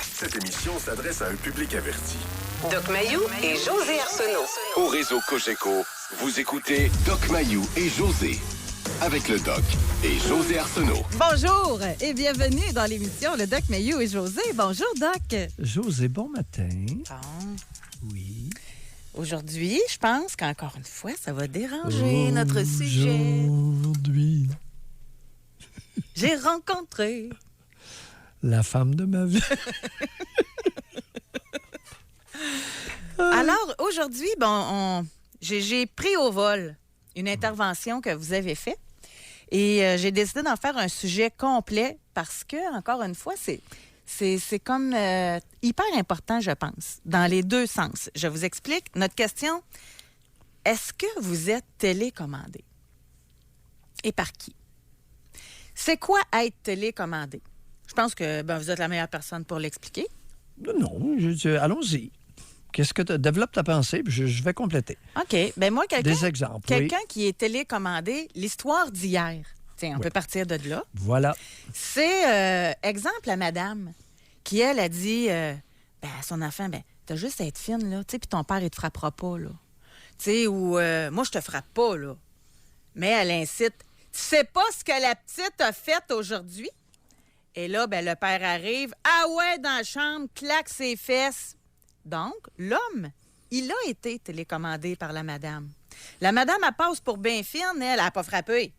Cette émission s'adresse à un public averti. Doc Mayou et José Arsenault. Au réseau Cogeco, vous écoutez Doc Mayou et José. Avec le Doc et José Arsenault. Bonjour et bienvenue dans l'émission Le Doc Mayou et José. Bonjour, Doc. José, bon matin. Bon. Oui. Aujourd'hui, je pense qu'encore une fois, ça va déranger notre sujet. Aujourd'hui, J'ai rencontré... la femme de ma vie. Alors, aujourd'hui, j'ai pris au vol une intervention que vous avez faite et j'ai décidé d'en faire un sujet complet parce que, encore une fois, c'est comme hyper important, je pense, dans les deux sens. Je vous explique. Notre question, est-ce que vous êtes télécommandé? Et par qui? C'est quoi être télécommandé? Je pense que vous êtes la meilleure personne pour l'expliquer. Non, allons-y. Qu'est-ce que tu développe ta pensée, puis je vais compléter. OK. Moi, Des exemples, quelqu'un oui. qui est télécommandé, l'histoire d'hier. Tiens, on peut partir de là. Voilà. C'est, exemple, la madame qui, elle, a dit à son enfant, t'as juste à être fine, là, tu sais, puis ton père, il te frappera pas, là. Tu sais, ou moi, je te frappe pas, là. Mais elle incite. Tu sais pas ce que la petite a fait aujourd'hui? Et là, le père arrive. Ah ouais, dans la chambre, claque ses fesses. Donc, l'homme, il a été télécommandé par la madame. La madame, elle passe pour bien fine, elle n'a pas frappé.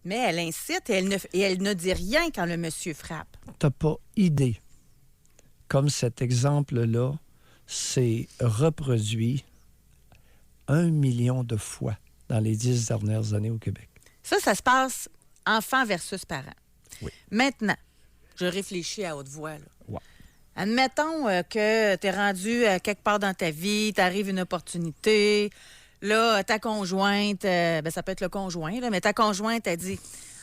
Mais elle incite et elle ne dit rien quand le monsieur frappe. T'as pas idée. Comme cet exemple-là s'est reproduit 1 million de fois dans les 10 dernières années au Québec. Ça se passe enfant versus parent. Oui. Maintenant, je réfléchis à haute voix, là. Ouais. Admettons que tu es rendu quelque part dans ta vie, t'arrive une opportunité. Là, ta conjointe, ça peut être le conjoint, là, mais ta conjointe, elle dit,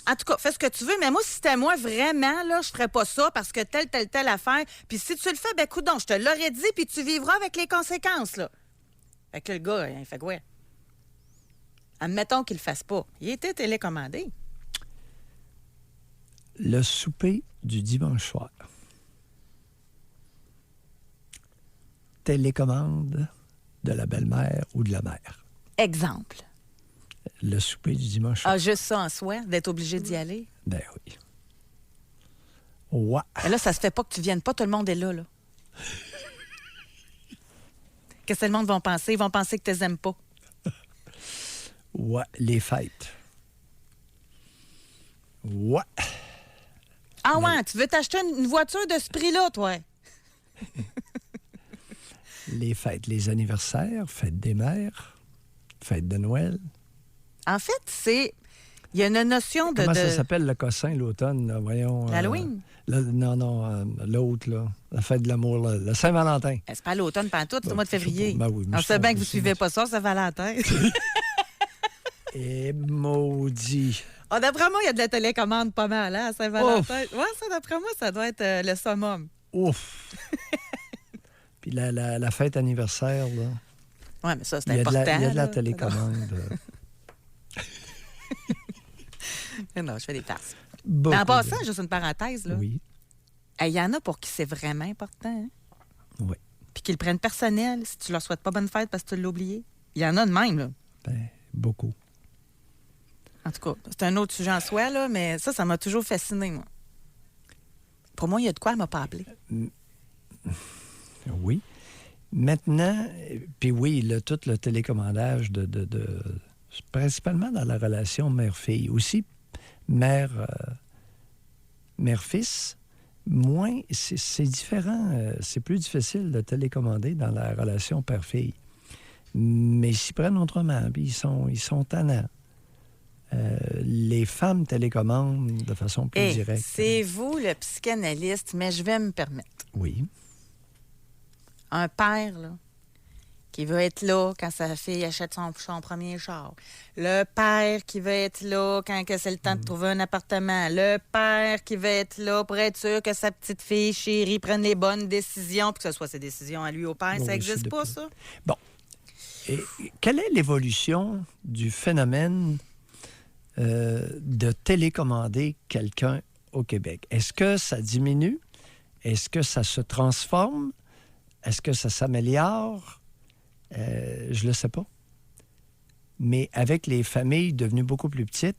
en tout cas, fais ce que tu veux, mais moi, si c'était moi, vraiment, là, je ferais pas ça parce que telle affaire. Puis si tu le fais, coudonc, je te l'aurais dit, puis tu vivras avec les conséquences, là. Fait que le gars, il fait quoi? Admettons qu'il le fasse pas. Il était télécommandé. Le souper du dimanche soir. Télécommande de la belle-mère ou de la mère. Exemple. Le souper du dimanche soir. Ah, juste ça en soi, d'être obligé d'y aller. Ben oui. Ouais. Mais là, ça se fait pas que tu viennes pas, tout le monde est là, là. Qu'est-ce que le monde va penser? Ils vont penser que tu les aimes pas. Ouais, les fêtes. Ouais. Ah ouais, tu veux t'acheter une voiture de ce prix-là, toi? Les fêtes, les anniversaires, fêtes des mères, fêtes de Noël. En fait, il y a une notion de... Comment ça s'appelle le cossin, l'automne, là, voyons? L'Halloween? L'autre, là. La fête de l'amour, là, le Saint-Valentin. C'est pas l'automne, pas tout, c'est le mois de février. Ben oui, on sait bien que vous suivez pas ça, Valentin. Et maudit. Oh, d'après moi, il y a de la télécommande pas mal, hein, à Saint-Valentin. Ouais, ça, d'après moi, ça doit être le summum. Ouf! Puis la fête anniversaire, là. Oui, mais ça, c'est important. Il y a de la là. télécommande. Non, je fais des farces. Beaucoup Mais en passant, juste une parenthèse, là. Oui. Il y en a pour qui c'est vraiment important. Hein? Oui. Puis qu'ils le prennent personnel si tu leur souhaites pas bonne fête parce que tu l'as oublié. Il y en a de même, là. Ben, beaucoup. En tout cas, c'est un autre sujet en soi, là, mais ça m'a toujours fasciné, moi. Pour moi, il y a de quoi elle m'a pas appelé. Oui. Maintenant, puis oui, tout le télécommandage principalement dans la relation mère-fille. Aussi, mère-fils, moins, c'est différent. C'est plus difficile de télécommander dans la relation père-fille. Mais ils s'y prennent autrement, puis ils sont tannants. Les femmes télécommandent de façon plus directe. C'est vous le psychanalyste, mais je vais me permettre. Oui. Un père, là, qui veut être là quand sa fille achète son premier char. Le père qui veut être là quand c'est le temps de trouver un appartement. Le père qui veut être là pour être sûr que sa petite fille chérie prenne les bonnes décisions, puis que ce soit ses décisions à lui au père. Bon, ça oui, n'existe pas, ça? Bon. Et quelle est l'évolution du phénomène de télécommander quelqu'un au Québec? Est-ce que ça diminue? Est-ce que ça se transforme? Est-ce que ça s'améliore? Je ne le sais pas. Mais avec les familles devenues beaucoup plus petites,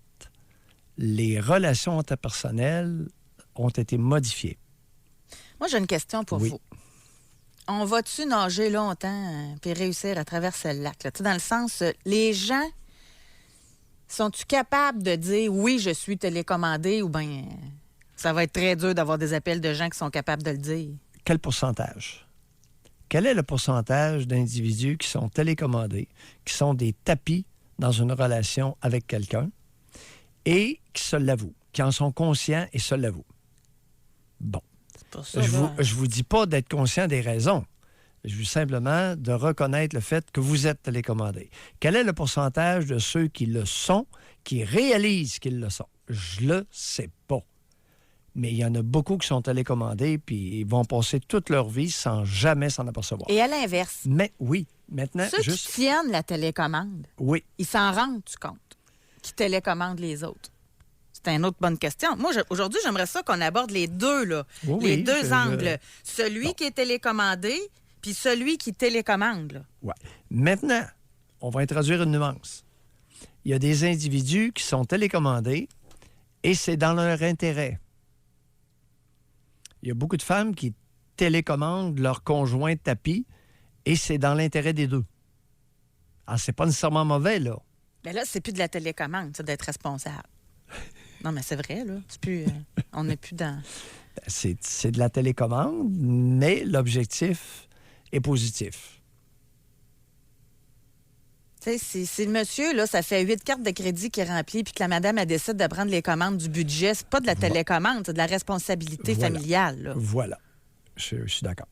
les relations interpersonnelles ont été modifiées. Moi, j'ai une question pour Oui. vous. On va-tu nager longtemps puis réussir à traverser le lac? Là? Tu sais, dans le sens, les gens, sont-tu capables de dire « oui, je suis télécommandé » ou bien ça va être très dur d'avoir des appels de gens qui sont capables de le dire? Quel pourcentage? Quel est le pourcentage d'individus qui sont télécommandés, qui sont des tapis dans une relation avec quelqu'un et qui se l'avouent, qui en sont conscients et se l'avouent? Bon. C'est pour ça, Je là. vous dis pas d'être conscient des raisons. Je vous dis simplement de reconnaître le fait que vous êtes télécommandé. Quel est le pourcentage de ceux qui le sont, qui réalisent qu'ils le sont? Je le sais pas. Mais il y en a beaucoup qui sont télécommandés puis ils vont passer toute leur vie sans jamais s'en apercevoir. Et à l'inverse, Mais oui, maintenant, ceux juste... qui tiennent la télécommande, Oui, ils s'en rendent-tu compte qui télécommandent les autres? C'est une autre bonne question. Moi, aujourd'hui, j'aimerais ça qu'on aborde les deux, là. Oui, les oui, deux je- angles. Celui Bon. qui est télécommandé, puis celui qui télécommande, là. ouais. Maintenant, on va introduire une nuance. Il y a des individus qui sont télécommandés et c'est dans leur intérêt. Il y a beaucoup de femmes qui télécommandent leur conjoint tapis et c'est dans l'intérêt des deux. Ah, c'est pas nécessairement mauvais, là. Mais là, c'est plus de la télécommande, c'est d'être responsable. Non, mais c'est vrai, là. C'est plus, on n'est plus dans... C'est de la télécommande, mais l'objectif est positif. Tu sais, si le monsieur, là, ça fait 8 cartes de crédit qu'il remplit, puis que la madame, elle décide de prendre les commandes du budget, c'est pas de la télécommande, c'est de la responsabilité Voilà. familiale, là. Voilà. Je suis d'accord.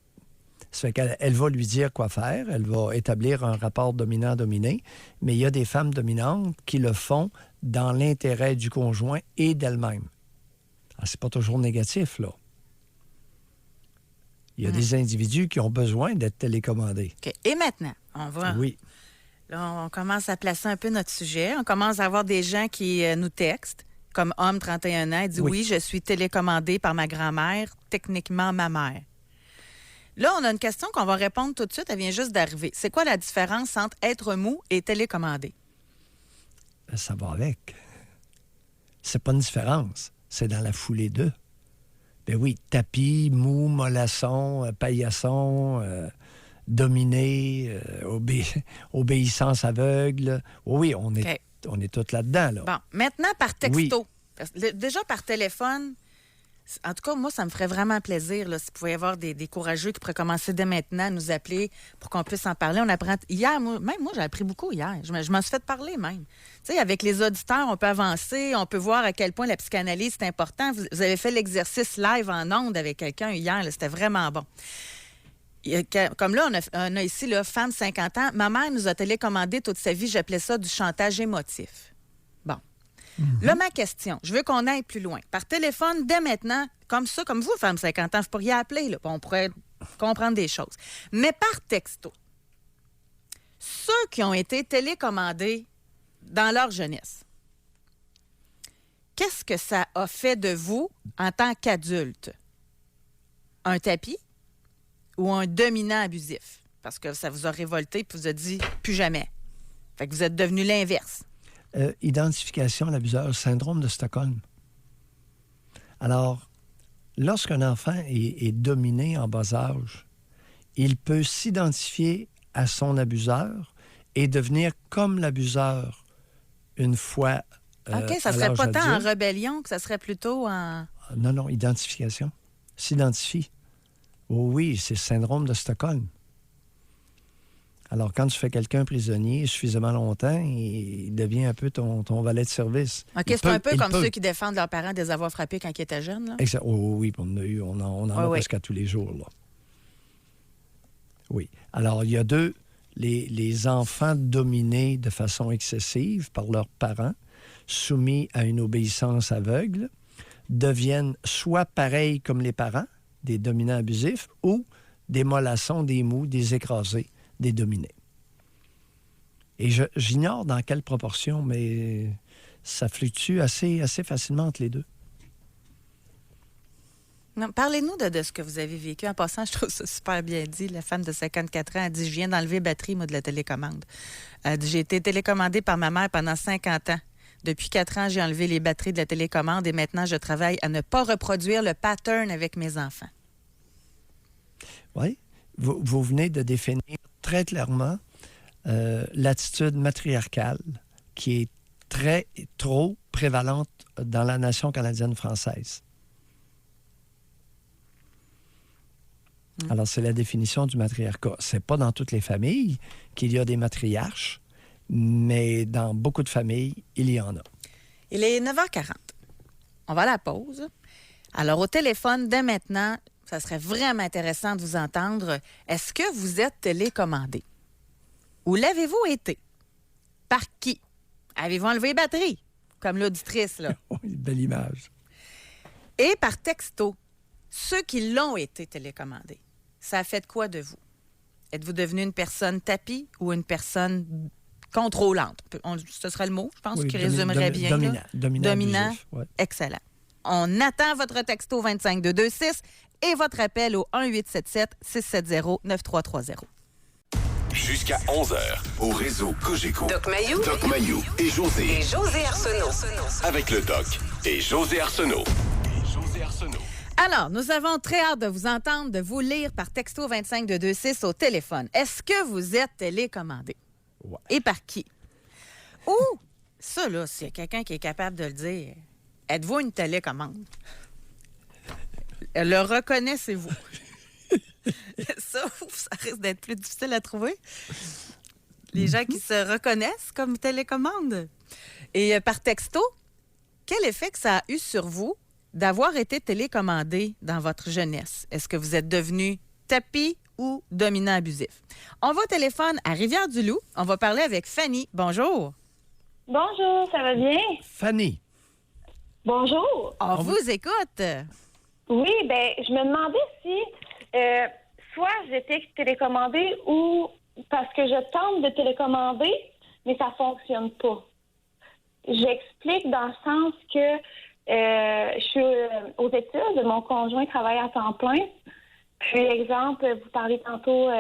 Ça fait qu'elle elle va lui dire quoi faire, elle va établir un rapport dominant-dominé, mais il y a des femmes dominantes qui le font dans l'intérêt du conjoint et d'elle-même. Ah, c'est pas toujours négatif, là. Il y a des individus qui ont besoin d'être télécommandés. OK. Et maintenant, on va... Oui. Là, on commence à placer un peu notre sujet. On commence à avoir des gens qui nous textent, comme homme 31 ans, il dit Oui. oui, je suis télécommandé par ma grand-mère, techniquement ma mère. Là, on a une question qu'on va répondre tout de suite, elle vient juste d'arriver. C'est quoi la différence entre être mou et télécommandé? Ça va avec. C'est pas une différence. C'est dans la foulée d'eux. Ben oui, tapis, mou, mollasson, paillasson, dominé, obéissance aveugle. Oui, on est, OK. on est tous là-dedans, là. Bon, maintenant par texto. Oui. Parce que déjà par téléphone, en tout cas, moi, ça me ferait vraiment plaisir là, s'il pouvait y avoir des courageux qui pourraient commencer dès maintenant à nous appeler pour qu'on puisse en parler. On apprend hier, moi, j'ai appris beaucoup hier. Je m'en suis fait parler même. Tu sais, avec les auditeurs, on peut avancer, on peut voir à quel point la psychanalyse est important. Vous avez fait l'exercice live en ondes avec quelqu'un hier, là, c'était vraiment bon. Comme là, on a ici, là, femme 50 ans. Ma mère nous a télécommandé toute sa vie, j'appelais ça du chantage émotif. Bon. Là, ma question, je veux qu'on aille plus loin. Par téléphone, dès maintenant, comme ça, comme vous, femme 50 ans, vous pourriez appeler, là, puis on pourrait comprendre des choses. Mais par texto, ceux qui ont été télécommandés dans leur jeunesse, qu'est-ce que ça a fait de vous en tant qu'adulte? Un tapis ou un dominant abusif? Parce que ça vous a révolté puis vous a dit plus jamais. Fait que vous êtes devenu l'inverse. Identification à l'abuseur, syndrome de Stockholm. Alors, lorsqu'un enfant est dominé en bas âge, il peut s'identifier à son abuseur et devenir comme l'abuseur une fois OK, ça à serait l'âge pas tant en adulte. rébellion que ça serait plutôt en... Non, identification. S'identifie. Oh oui, c'est le syndrome de Stockholm. Alors, quand tu fais quelqu'un prisonnier suffisamment longtemps, il devient un peu ton valet de service. OK, Il c'est peut- un peu il comme peut. ceux qui défendent leurs parents des avoir frappés quand ils étaient jeunes, là. Exact. Oh oui, on en a oui. presque à tous les jours, là. Oui. Alors, il y a les enfants dominés de façon excessive par leurs parents, soumis à une obéissance aveugle, deviennent soit pareils comme les parents, des dominants abusifs, ou des mollassons, des mous, des écrasés, des dominés. Et j'ignore dans quelle proportion, mais ça fluctue assez facilement entre les deux. Non, parlez-nous de ce que vous avez vécu. En passant, je trouve ça super bien dit. La femme de 54 ans a dit « Je viens d'enlever la batterie, moi, de la télécommande. » Elle dit « J'ai été télécommandée par ma mère pendant 50 ans. Depuis 4 ans, j'ai enlevé les batteries de la télécommande et maintenant, je travaille à ne pas reproduire le pattern avec mes enfants. » Oui. Vous venez de définir très clairement l'attitude matriarcale qui est trop prévalente dans la nation canadienne-française. Alors, c'est la définition du matriarcat. C'est pas dans toutes les familles qu'il y a des matriarches, mais dans beaucoup de familles, il y en a. Il est 9h40. On va à la pause. Alors, au téléphone, dès maintenant, ça serait vraiment intéressant de vous entendre. Est-ce que vous êtes télécommandé? Où l'avez-vous été? Par qui? Avez-vous enlevé les batteries? Comme l'auditrice, là. Oui, belle image. Et par texto, ceux qui l'ont été télécommandés, ça a fait quoi de vous? Êtes-vous devenu une personne tapis ou une personne contrôlante? Ce serait le mot, je pense, Oui, qui résumerait bien. Dominant. Dominant. Abusif, ouais. Excellent. On attend votre texto 25226 et votre appel au 1-877-670-9330. Jusqu'à 11h, au réseau Cogeco. Doc Mayou. Doc Mayou et José. Et José Arsenault. Avec le Doc et José Arsenault. Alors, nous avons très hâte de vous entendre, de vous lire par texto 25226 au téléphone. Est-ce que vous êtes télécommandé? Ouais. Et par qui? Ou, ça, là, s'il y a quelqu'un qui est capable de le dire, êtes-vous une télécommande? Le reconnaissez-vous? Ça risque d'être plus difficile à trouver. Les gens qui se reconnaissent comme télécommande. Et par texto, quel effet que ça a eu sur vous d'avoir été télécommandé dans votre jeunesse? Est-ce que vous êtes devenu tapis ou dominant abusif? On va au téléphone à Rivière-du-Loup. On va parler avec Fanny. Bonjour. Bonjour, ça va bien? Fanny. Bonjour. On vous écoute. Oui, ben je me demandais si soit j'étais télécommandée ou parce que je tente de télécommander, mais ça fonctionne pas. J'explique dans le sens que je suis aux études, mon conjoint travaille à temps plein. Puis, exemple, vous parlez tantôt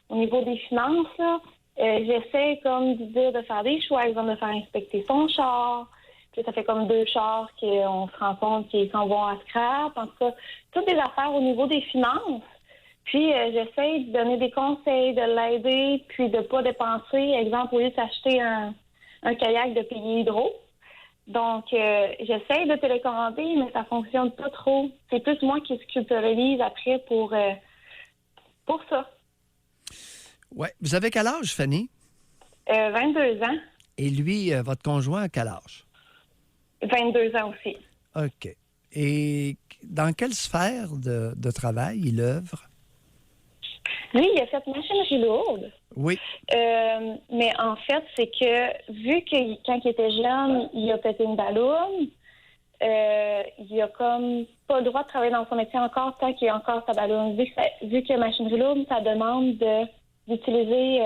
au niveau des finances, là, j'essaie comme de dire de faire des choix, exemple de faire inspecter son char. Puis ça fait comme 2 chars qu'on se rend compte qu'ils s'en vont à scrap. En tout cas, toutes des affaires au niveau des finances. Puis j'essaie de donner des conseils, de l'aider, puis de ne pas dépenser. Exemple, au lieu de s'acheter un kayak, de payer hydro. Donc, j'essaie de télécommander, mais ça fonctionne pas trop. C'est plus moi qui se culpabilise après pour ça. Ouais. Vous avez quel âge, Fanny? 22 ans. Et lui, votre conjoint, à quel âge? 22 ans aussi. OK. Et dans quelle sphère de travail il œuvre? Lui, il a fait machinerie lourde. Oui. Mais en fait, c'est que vu que quand il était jeune, il a pété une balloune, il a comme pas le droit de travailler dans son métier encore tant qu'il a encore sa balloune. Vu que machinerie lourde, ça demande d'utiliser,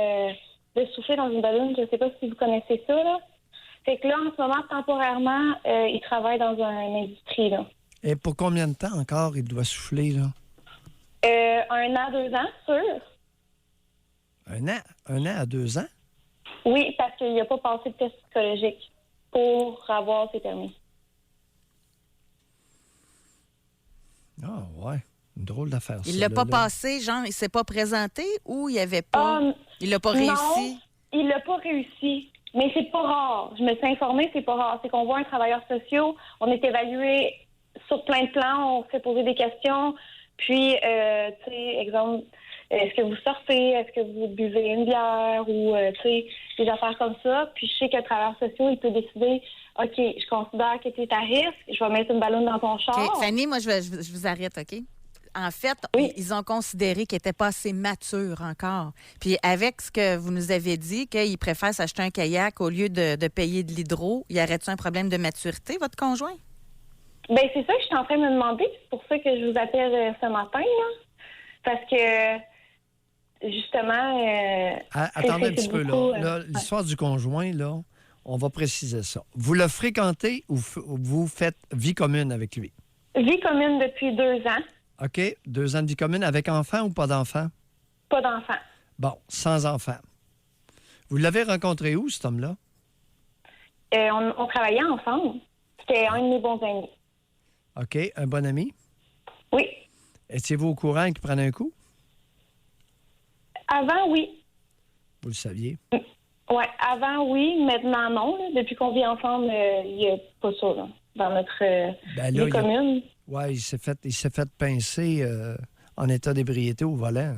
de souffler dans une balloune. Je ne sais pas si vous connaissez ça, là. Fait que là, en ce moment, temporairement, il travaille dans une industrie, là. Et pour combien de temps encore il doit souffler, là? 1 an, 2 ans, sûr. 1 an? 1 an à 2 ans? Oui, parce qu'il n'a pas passé de test psychologique pour avoir ses permis. Ah, ouais. Une drôle d'affaire, ça. Il l'a pas là. passé, genre, il s'est pas présenté ou il avait pas... il l'a pas réussi? Non, il l'a pas réussi. Mais c'est pas rare. Je me suis informée, c'est pas rare. C'est qu'on voit un travailleur social, on est évalué sur plein de plans, on se fait poser des questions. Puis, tu sais, exemple, est-ce que vous sortez? Est-ce que vous buvez une bière? Ou, tu sais, des affaires comme ça. Puis, je sais que le travailleur social, il peut décider, OK, je considère que tu es à risque, je vais mettre une ballonne dans ton char. OK. Fanny, moi, je vous arrête, OK? En fait, Oui. ils ont considéré qu'il n'était pas assez mature encore. Puis avec ce que vous nous avez dit, qu'il préfère s'acheter un kayak au lieu de payer de l'hydro, y aurait-tu un problème de maturité, votre conjoint? Bien, c'est ça que je suis en train de me demander. C'est pour ça que je vous appelle ce matin, là. Parce que, justement... Attendez un petit peu, beaucoup, là. L'histoire du conjoint, là, on va préciser ça. Vous le fréquentez ou vous faites vie commune avec lui? Vie commune depuis 2 ans. OK. 2 ans de vie commune avec enfant ou pas d'enfant? Pas d'enfant. Bon, sans enfant. Vous l'avez rencontré où, cet homme-là? On travaillait ensemble. C'était un de mes bons amis. OK. Un bon ami? Oui. Étiez-vous au courant qu'il prenait un coup? Avant, oui. Vous le saviez? Ouais, avant, oui. Maintenant, non. Là. Depuis qu'on vit ensemble, il n'y a pas ça là, dans notre vie commune. Oui, il s'est fait pincer en état d'ébriété au volant.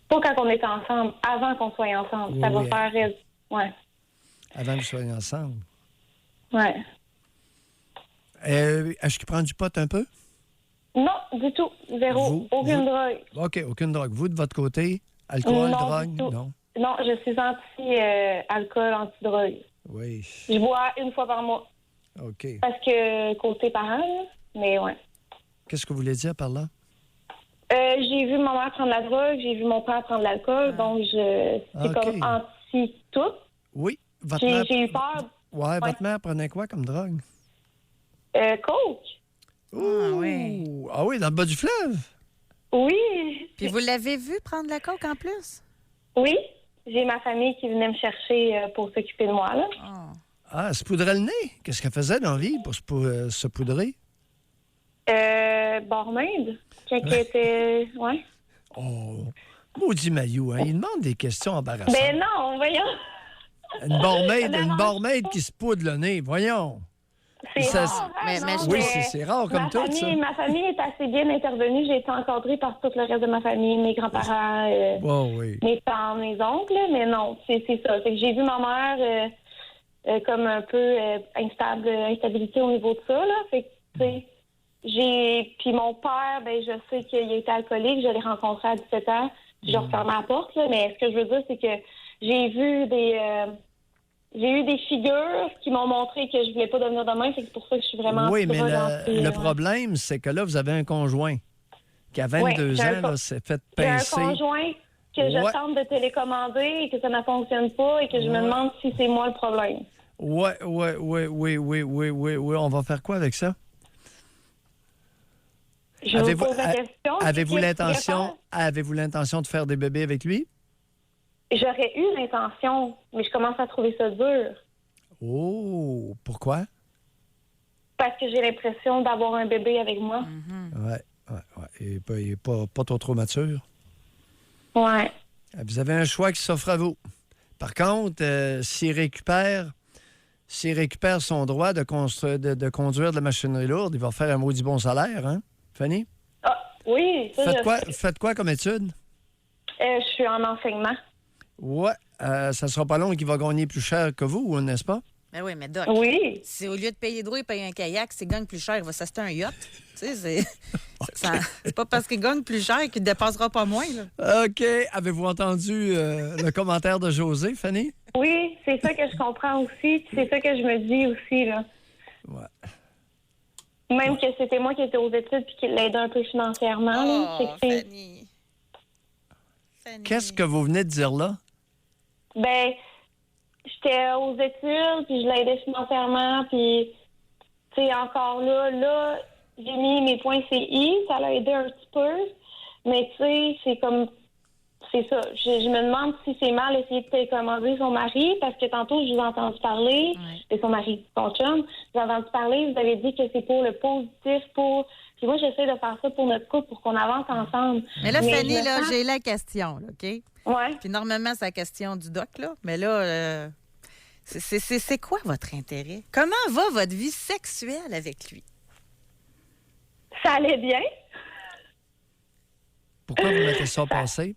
Pas quand on était ensemble, avant qu'on soit ensemble. Oui, ça va faire... Ouais. Avant que vous soyez ensemble. Ouais. Est-ce qu'il prend du pot un peu? Non, du tout. Zéro. Aucune drogue. OK, aucune drogue. Vous, de votre côté, alcool, Non, drogue? du tout. Non. Non, je suis anti-alcool, anti-drogue. Oui. Je bois 1 fois par mois. OK. Parce que côté parent, là, mais ouais. Qu'est-ce que vous voulez dire par là? J'ai vu ma mère prendre la drogue, j'ai vu mon père prendre l'alcool, donc c'est OK. comme anti-tout. Oui. Votre mère... J'ai eu peur. Ouais, votre mère prenait quoi comme drogue? Coke. Ouh! oui. Ah oui, dans le bas du fleuve? Oui. Puis vous l'avez vu prendre la coke en plus? Oui. J'ai ma famille qui venait me chercher pour s'occuper de moi, là. Oh. Ah, elle se poudrait le nez. Qu'est-ce qu'elle faisait dans la vie pour se poudrer? Barmaid. Quand elle était... Ouais. Oh, maudit Maillot, hein? Il demande des questions embarrassantes. Ben non, voyons. Une barmaid qui se poudre le nez, voyons. C'est Ça, rare, hein, mais non, Oui, mais c'est rare comme tout, ça. Ma famille est assez bien intervenue. J'ai été encadrée par tout le reste de ma famille, mes grands-parents, Oh, oui. mes parents, mes oncles. Mais non, c'est ça. C'est que j'ai vu ma mère comme un peu instabilité au niveau de ça. Là. Fait que, tu sais, puis mon père, ben je sais qu'il a été alcoolique. Je l'ai rencontré à 17 ans. Puis je refermé la porte. Là. Mais ce que je veux dire, c'est que j'ai vu j'ai eu des figures qui m'ont montré que je voulais pas devenir de même, c'est pour ça que je suis vraiment... Oui, mais le problème, c'est que là, vous avez un conjoint qui, à 22 ans, là, s'est fait pincer. J'ai un conjoint que je tente de télécommander et que ça ne fonctionne pas et que je me demande si c'est moi le problème. Oui, on va faire quoi avec ça? Je vous pose la question. Avez-vous l'intention de faire des bébés avec lui? J'aurais eu l'intention, mais je commence à trouver ça dur. Oh, pourquoi? Parce que j'ai l'impression d'avoir un bébé avec moi. Oui. Il n'est pas trop mature. Ouais. Vous avez un choix qui s'offre à vous. Par contre, s'il récupère son droit de conduire de la machinerie lourde, il va faire un maudit bon salaire, hein, Fanny? Ah, oui. Faites quoi comme étude? Je suis en enseignement. Ouais, ça sera pas long qu'il va gagner plus cher que vous, n'est-ce pas? Ben oui, mais Doc, Oui. si au lieu de payer de l'eau, il paye un kayak, s'il gagne plus cher, il va s'acheter un yacht. Tu sais, c'est pas parce qu'il gagne plus cher qu'il ne dépassera pas moins. Là. OK. Avez-vous entendu le commentaire de José, Fanny? Oui, c'est ça que je comprends aussi. C'est ça que je me dis aussi, là. Ouais. Même que c'était moi qui étais aux études puis qui l'aidait un peu financièrement. là. Oh, C'est- Fanny. Qu'est-ce que vous venez de dire là? Ben, j'étais aux études, puis je l'aidais financièrement, puis, tu sais, encore là, j'ai mis mes points CI, ça l'a aidé un petit peu, mais tu sais, c'est ça. Je me demande si c'est mal essayer de télécommander son mari, parce que tantôt, je vous ai entendu parler, de son mari, son chum, j'ai entendu parler, vous avez dit que c'est pour le positif, Puis moi, j'essaie de faire ça pour notre couple, pour qu'on avance ensemble. Mais là, Fanny, je me là, sens- j'ai la question, là, OK? Ouais. Puis normalement, c'est la question du doc, là. Mais là, c'est quoi votre intérêt? Comment va votre vie sexuelle avec lui? Ça allait bien. Pourquoi vous mettez ça passer?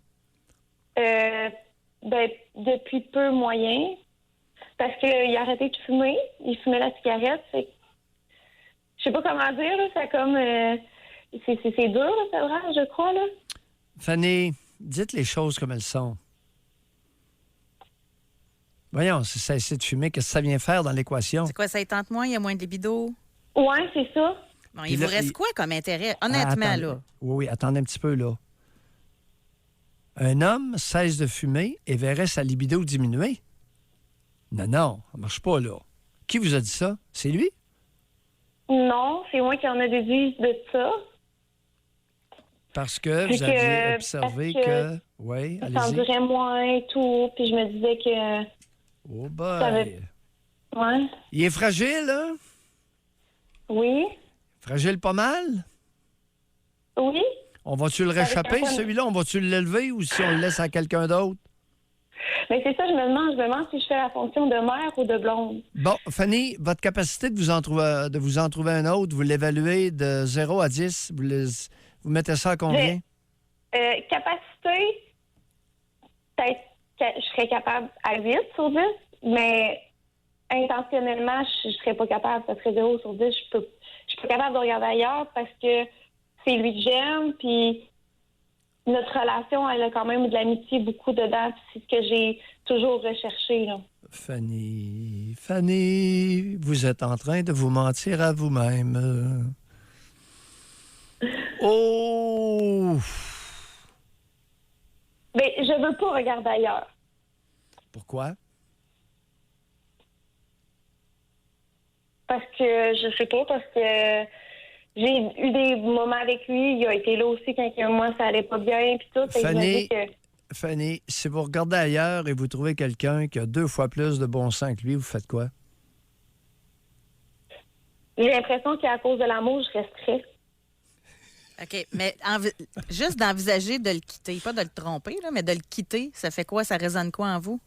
Ben, depuis peu moyen. Parce qu'il a arrêté de fumer. Il fumait la cigarette. Fait que je sais pas comment dire, là. C'est comme... c'est dur, là, c'est vrai, je crois, là. Fanny, dites les choses comme elles sont. Voyons, si ça essaie de fumer, qu'est-ce que ça vient faire dans l'équation? C'est quoi, ça y tente moins? Il y a moins de libido? Ouais, c'est ça. Bon, Puis il là, vous reste quoi comme intérêt? Honnêtement, attendez. là. Oui, attendez un petit peu, là. Un homme cesse de fumer et verrait sa libido diminuer? Non, ça marche pas, là. Qui vous a dit ça? C'est lui? Non, c'est moi qui en ai déduit de ça. Parce que Puis vous aviez que- observé parce que... Oui, Ça en allez-y. durait moins et tout. Puis je me disais que... Oh Ça avait- boy! Ouais. Il est fragile, hein? Oui. Fragile pas mal? Oui. On va-tu le réchapper, un peu- celui-là? On va-tu l'élever ou si on le laisse à quelqu'un d'autre? Mais c'est ça, je me demande. Je me demande si je fais la fonction de mère ou de blonde. Bon, Fanny, votre capacité de vous en trouver un autre, vous l'évaluez de 0 à 10. Vous mettez ça à combien? Capacité, peut-être que je serais capable à 8 sur 10, mais intentionnellement, je serais pas capable. Ça serait 0 sur 10. Je suis pas capable de regarder ailleurs parce que c'est lui que j'aime, puis notre relation, elle a quand même de l'amitié beaucoup dedans, puis c'est ce que j'ai toujours recherché, là. Fanny, vous êtes en train de vous mentir à vous-même. Oh! Mais je veux pas regarder ailleurs. Pourquoi? Parce que, je sais pas, parce que j'ai eu des moments avec lui. Il a été là aussi quand moi, ça allait pas bien, puis tout. Fait que je me dis que... Fanny, si vous regardez ailleurs et vous trouvez quelqu'un qui a 2 fois plus de bon sens que lui, vous faites quoi? J'ai l'impression qu'à cause de l'amour, je resterais. OK, mais juste d'envisager de le quitter, pas de le tromper, là, mais de le quitter, ça fait quoi? Ça résonne quoi en vous?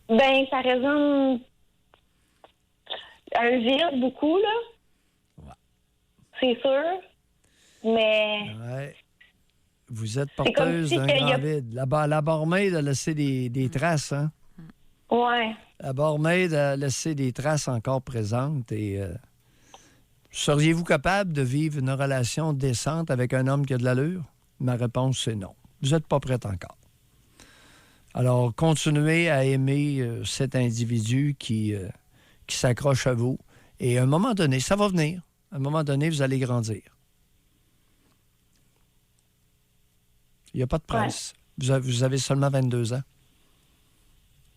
Ben, ça résonne un vide beaucoup, là. Ouais. C'est sûr. Mais Ouais. Vous êtes C'est comme porteuse si d'un qu'il y grand a- vide. La barmaid a laissé des traces, hein? ouais. La barmaid a laissé des traces encore présentes et seriez-vous capable de vivre une relation décente avec un homme qui a de l'allure? Ma réponse, c'est non. Vous n'êtes pas prête encore. Alors, continuez à aimer cet individu qui s'accroche à vous. Et à un moment donné, ça va venir. À un moment donné, vous allez grandir. Il n'y a pas de presse. Vous avez seulement 22 ans.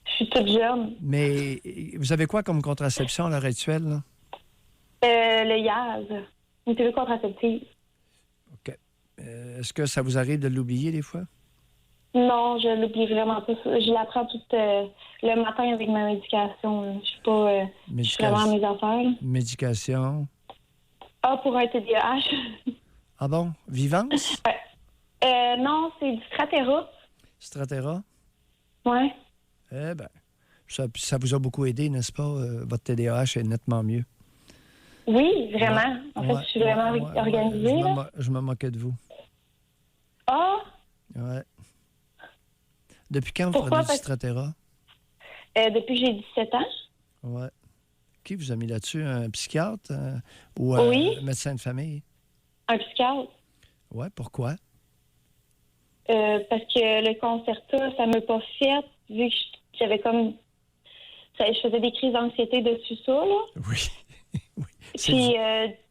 Je suis toute jeune. Mais vous avez quoi comme contraception à l'heure actuelle? Là? Le Yaz. Une pilule contraceptive. OK. Est-ce que ça vous arrive de l'oublier des fois? Non, je l'oublie vraiment pas. Je la prends tout le matin avec ma médication, là. Je suis pas... je suis vraiment à mes affaires, là. Médication. Ah, pour un TDAH. Ah bon? Vivance? Non, c'est du Strattera. Stratera? Ouais. Eh bien, ça vous a beaucoup aidé, n'est-ce pas? Votre TDAH est nettement mieux. Oui, vraiment. En fait, Ouais, je suis vraiment ouais, organisée, ouais. là. Je me moquais de vous. Ah! Ouais. Depuis quand vous Pourquoi? prenez du Parce- Stratera? Depuis que j'ai 17 ans. Ouais. Qui vous a mis là-dessus? Un psychiatre ou un Oui. médecin de famille? Un psychiatre. Ouais, pourquoi? Parce que le Concerta, ça m'a pas fait, vu que j'avais comme... je faisais des crises d'anxiété dessus ça, là. Oui. Oui. C'est Puis,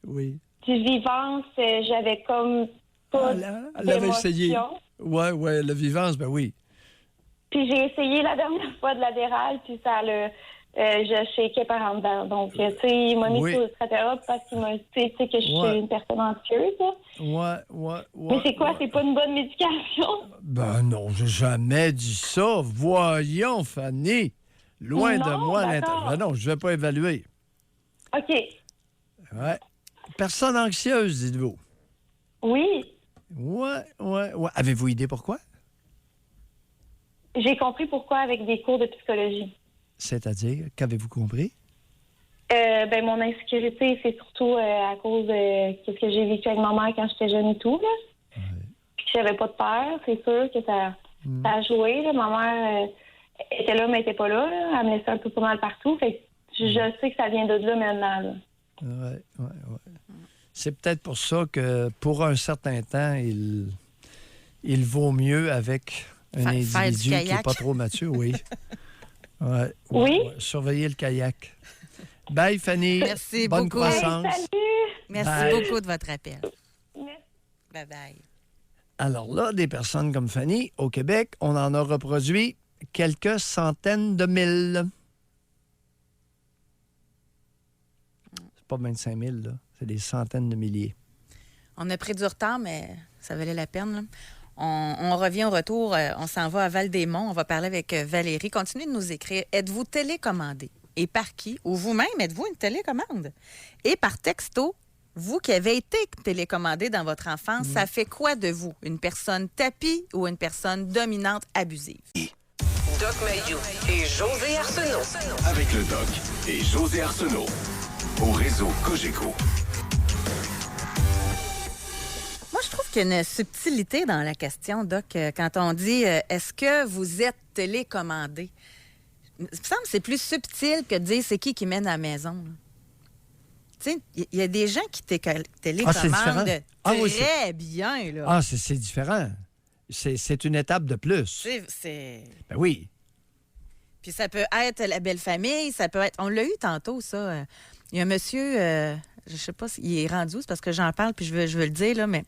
oui. du Vivance, j'avais comme pas Elle avait essayé. d'émotion. Ouais, la vivance, ben oui. Puis j'ai essayé la dernière fois de l'adéral, puis ça le... je shakeais par en dedans. Donc, tu sais, il m'a mis Oui. sur le stratera parce qu'il m'a... Tu sais que je Ouais. suis une personne anxieuse, là. Ouais. Mais c'est quoi? ouais. C'est pas une bonne médication? Ben non, j'ai jamais dit ça. Voyons, Fanny. Loin de Non, moi d'accord. Ben non, je vais pas évaluer. OK. Ouais. Personne anxieuse, dites-vous. Oui. Ouais. Avez-vous idée pourquoi? J'ai compris pourquoi avec des cours de psychologie. C'est-à-dire, qu'avez-vous compris? Ben, mon insécurité, c'est surtout à cause de ce que j'ai vécu avec ma mère quand j'étais jeune et tout, là. Puis que j'avais pas de père, c'est sûr que ça a joué, là. Ma mère était là, mais elle était pas là, là. Elle me laissait un peu pas mal partout. Fait que je sais que ça vient de là maintenant, là. Ouais. C'est peut-être pour ça que, pour un certain temps, il vaut mieux avec un Faire du individu qui n'est kayak. pas trop mature, oui. Ouais. Oui? Surveiller le kayak. Bye, Fanny. Merci Bonne beaucoup. croissance. Hey, salut! Merci Bye. beaucoup de votre appel. Merci. Bye-bye. Alors là, des personnes comme Fanny, au Québec, on en a reproduit quelques centaines de mille. C'est pas 25 000, là. C'est des centaines de milliers. On a pris du retard, mais ça valait la peine, là. On revient au retour. On s'en va à Val-des-Monts. On va parler avec Valérie. Continuez de nous écrire. Êtes-vous télécommandé? Et par qui? Ou vous-même, êtes-vous une télécommande? Et par texto, vous qui avez été télécommandé dans votre enfance, ça fait quoi de vous? Une personne tapie ou une personne dominante abusive? Doc Mayou et José Arsenault. Avec le Doc et José Arsenault. Au réseau Cogeco. Moi, je trouve qu'il y a une subtilité dans la question, Doc, quand on dit est-ce que vous êtes télécommandé? Il me semble que c'est plus subtil que de dire c'est qui mène à la maison. Tu sais, il y a des gens qui télécommandent très bien. Là. Ah, c'est différent. C'est une étape de plus. C'est... Ben oui. Puis ça peut être la belle famille, ça peut être... On l'a eu tantôt, ça. Il y a un monsieur, je sais pas s'il est rendu, c'est parce que j'en parle, puis je veux le dire, là, mais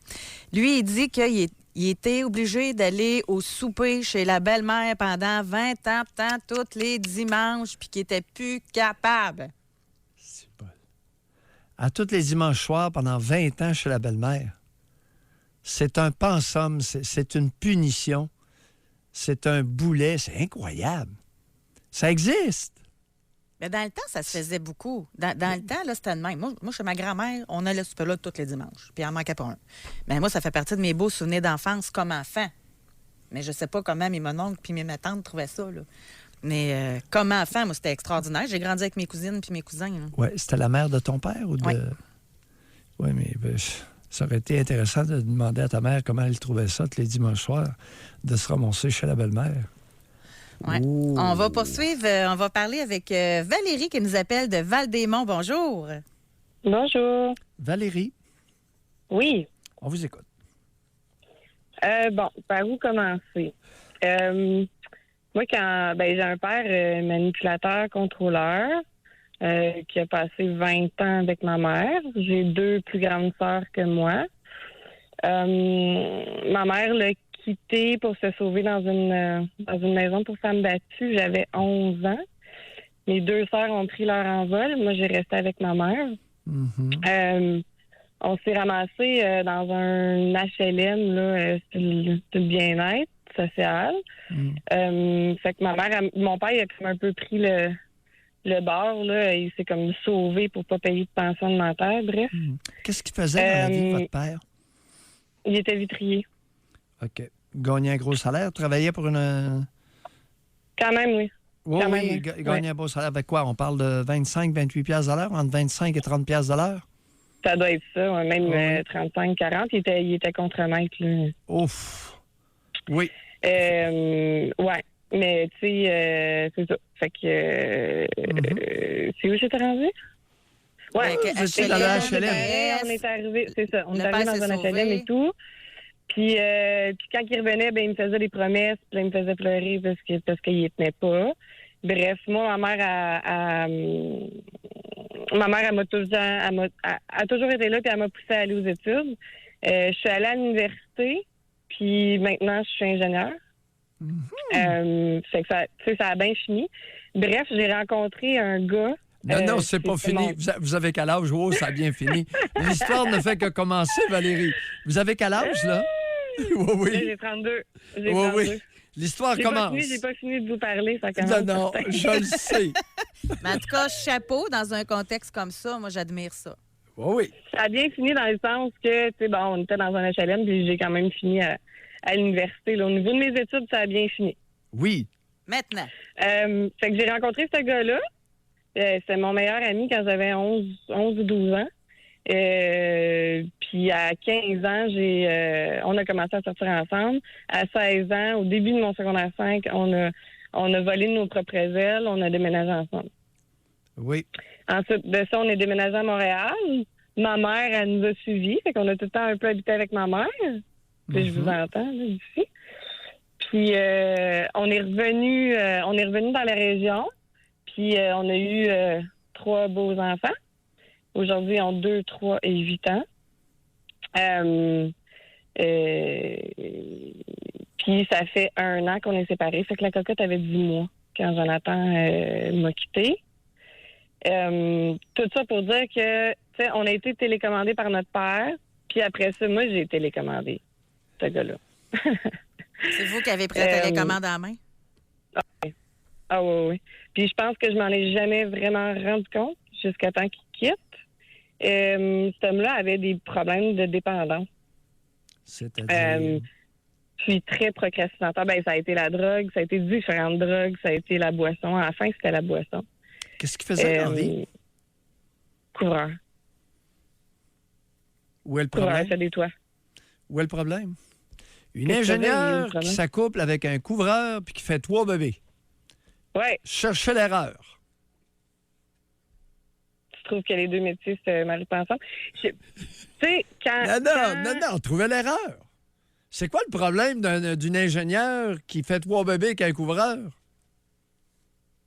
lui, il dit qu'il était obligé d'aller au souper chez la belle-mère pendant 20 ans, tous les dimanches, puis qu'il était plus capable. C'est bon. À tous les dimanches soirs, pendant 20 ans chez la belle-mère. C'est un pensum, c'est une punition, c'est un boulet, c'est incroyable. Ça existe. Mais dans le temps, ça se faisait beaucoup. Dans le temps, là, c'était de même. Moi, chez ma grand-mère, on allait souper là tous les dimanches. Puis il en manquait pas un. Mais moi, ça fait partie de mes beaux souvenirs d'enfance comme enfant. Mais je sais pas comment mes mononcles puis mes tantes trouvaient ça, là. Mais comme enfant, moi, c'était extraordinaire. J'ai grandi avec mes cousines puis mes cousins. Oui, c'était la mère de ton père ou de... Oui, mais ça aurait été intéressant de demander à ta mère comment elle trouvait ça tous les dimanches soirs, de se ramasser chez la belle-mère. Ouais. On va poursuivre. On va parler avec Valérie qui nous appelle de Val-des-Monts. Bonjour. Bonjour. Valérie, Oui. on vous écoute. Bon, par où commencer? Moi, j'ai un père manipulateur, contrôleur, qui a passé 20 ans avec ma mère. J'ai 2 plus grandes sœurs que moi. Ma mère l'a quitté pour se sauver dans une maison pour femmes battues. J'avais 11 ans. Mes 2 sœurs ont pris leur envol. Moi, j'ai resté avec ma mère. Mm-hmm. On s'est ramassé dans un HLM, là, c'est le bien-être social. Fait que mon père, il a comme un peu pris le bord, là. Il s'est comme sauvé pour pas payer de pension alimentaire, bref. Qu'est-ce qu'il faisait dans la vie de votre père? Il était vitrier. OK. Gagnait un gros salaire, travaillait pour une... Quand même, oui. Oui, Quand même, il gagnait un beau salaire. Avec quoi? On parle de 25-28 piastres de l'heure, entre 25 et 30 piastres de l'heure? Ça doit être ça, ouais, même 35-40. Il était contre-maître, là. Ouf! Oui. Ouais. Mais, tu sais, c'est ça. Fait que... c'est où j'étais rendu? Ouais, j'étais dans le HLM. On est arrivé, c'est ça. On est Le arrivé père dans s'est un HLM sauvé. et tout. Puis quand il revenait, ben il me faisait des promesses, puis là, il me faisait pleurer parce qu'il y tenait pas. Bref, moi, ma mère, elle a toujours été là, puis elle m'a poussée à aller aux études. Je suis allée à l'université, puis maintenant, je suis ingénieure. Fait que ça a bien fini. Bref, j'ai rencontré un gars. Non, c'est pas fini. Vous avez quel âge? Oh, ça a bien fini. L'histoire ne fait que commencer, Valérie. Vous avez quel âge, là? Oui. J'ai 32. Oui. L'histoire commence. J'ai pas fini de vous parler, ça commence. Non, je le sais. Mais en tout cas, chapeau, dans un contexte comme ça, moi, j'admire ça. Oui. Ça a bien fini dans le sens que, tu sais, bon, on était dans un HLM, puis j'ai quand même fini à l'université. Là. Au niveau de mes études, ça a bien fini. Oui. Maintenant. Fait que j'ai rencontré ce gars-là. C'est mon meilleur ami quand j'avais 11 ou 12 ans. Puis à 15 ans, on a commencé à sortir ensemble. À 16 ans, au début de mon secondaire 5, on a volé nos propres ailes, on a déménagé ensemble. Oui. Ensuite de ça, on est déménagé à Montréal. Ma mère, elle nous a suivis. Fait qu'on a tout le temps un peu habité avec ma mère. Puis je vous entends, là, ici. Puis on est revenu dans la région. Puis on a eu 3 beaux enfants. Aujourd'hui, ils ont 2, 3 et 8 ans. Puis ça fait 1 an qu'on est séparés. Fait que la cocotte avait 10 mois quand Jonathan m'a quitté. Tout ça pour dire que, tu sais, on a été télécommandé par notre père, puis après ça, moi, j'ai télécommandé ce gars-là. C'est vous qui avez pris la télécommande en main? Ah oui. Puis je pense que je m'en ai jamais vraiment rendu compte jusqu'à temps qu'il quitte. Cet homme-là avait des problèmes de dépendance. C'est-à-dire... Je suis très procrastinateur. Ben, ça a été la drogue, ça a été différentes drogues, ça a été la boisson. À la fin, c'était la boisson. Qu'est-ce qu'il faisait dans la vie? Couvreur. Où est le Couvreur, problème? fait des toits. Où est le problème? Une Qu'est-ce que ingénieure ça veut, qui le s'accouple avec un couvreur puis qui fait 3 bébés. Ouais. Cherchez l'erreur. Tu trouves que les deux métiers se marient pas ensemble? Tu sais, quand... Non, trouvez l'erreur. C'est quoi le problème d'une ingénieure qui fait 3 bébés avec un couvreur?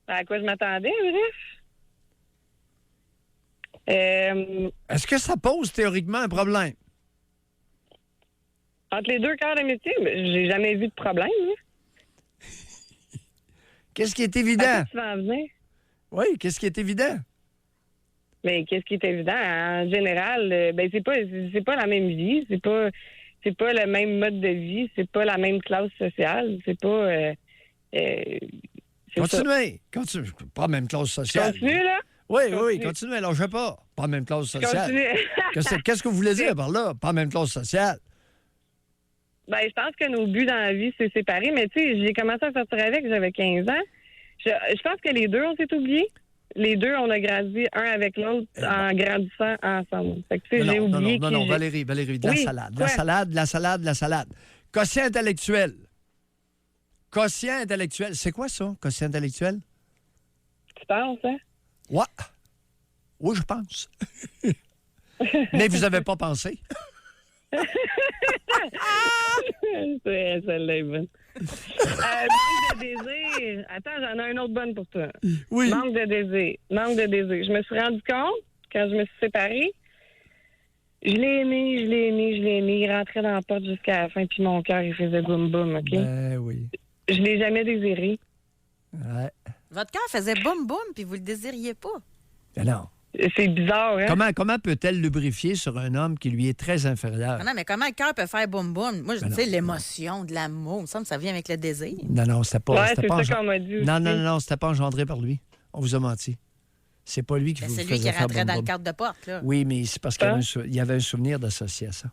À quoi je m'attendais, bref? Est-ce que ça pose théoriquement un problème? Entre les deux corps de métier, j'ai jamais vu de problème. Hein. Qu'est-ce qui est À évident? quoi tu vas en venir? Oui, qu'est-ce qui est évident? Mais qu'est-ce qui est évident? En général, ben c'est pas la même vie, c'est pas le même mode de vie, c'est pas la même classe sociale, c'est pas... c'est ça. Continuez. Pas la même classe sociale. Continue, là? Oui, continuez. Alors, je sais pas. Pas la même classe sociale. Continue. Qu'est-ce que vous voulez dire par là? Pas la même classe sociale. Ben, je pense que nos buts dans la vie, c'est séparé. Mais tu sais, j'ai commencé à sortir avec, j'avais 15 ans. Je pense que les deux, on s'est oubliés. Les deux, on a grandi un avec l'autre en grandissant ensemble. Fait que, tu sais, j'ai oublié non, Valérie, de la Oui, salade. quoi? De la salade. Quotient intellectuel. Quotient intellectuel. C'est quoi ça, quotient intellectuel? Tu penses, hein? Ouais. Oui, je pense. Mais vous n'avez pas pensé. Celle-là est bonne. Manque de désir. Attends, j'en ai une autre bonne pour toi. Oui. Manque de désir. Je me suis rendu compte, quand je me suis séparée, je l'ai aimé. Il rentrait dans la porte jusqu'à la fin, puis mon cœur, il faisait boum boum, OK? Ben oui. Je l'ai jamais désiré. Ouais. Votre cœur faisait boum boum, puis vous le désiriez pas. Ben non. C'est bizarre, hein? Comment peut-elle lubrifier sur un homme qui lui est très inférieur? Non, mais comment le cœur peut faire boum boum? Moi, je Ben sais, non. l'émotion, de l'amour, il me semble que ça vient avec le désir. Non, c'était pas. Ouais, c'était c'est pas ça qu'on m'a dit aussi. Non, c'était pas engendré par lui. On vous a menti. C'est pas lui qui Ben, vous c'est faisait lui qui faire rentrait dans boum, le boum. cadre de porte, là. Oui, mais c'est parce qu'il y avait un souvenir d'associé à ça.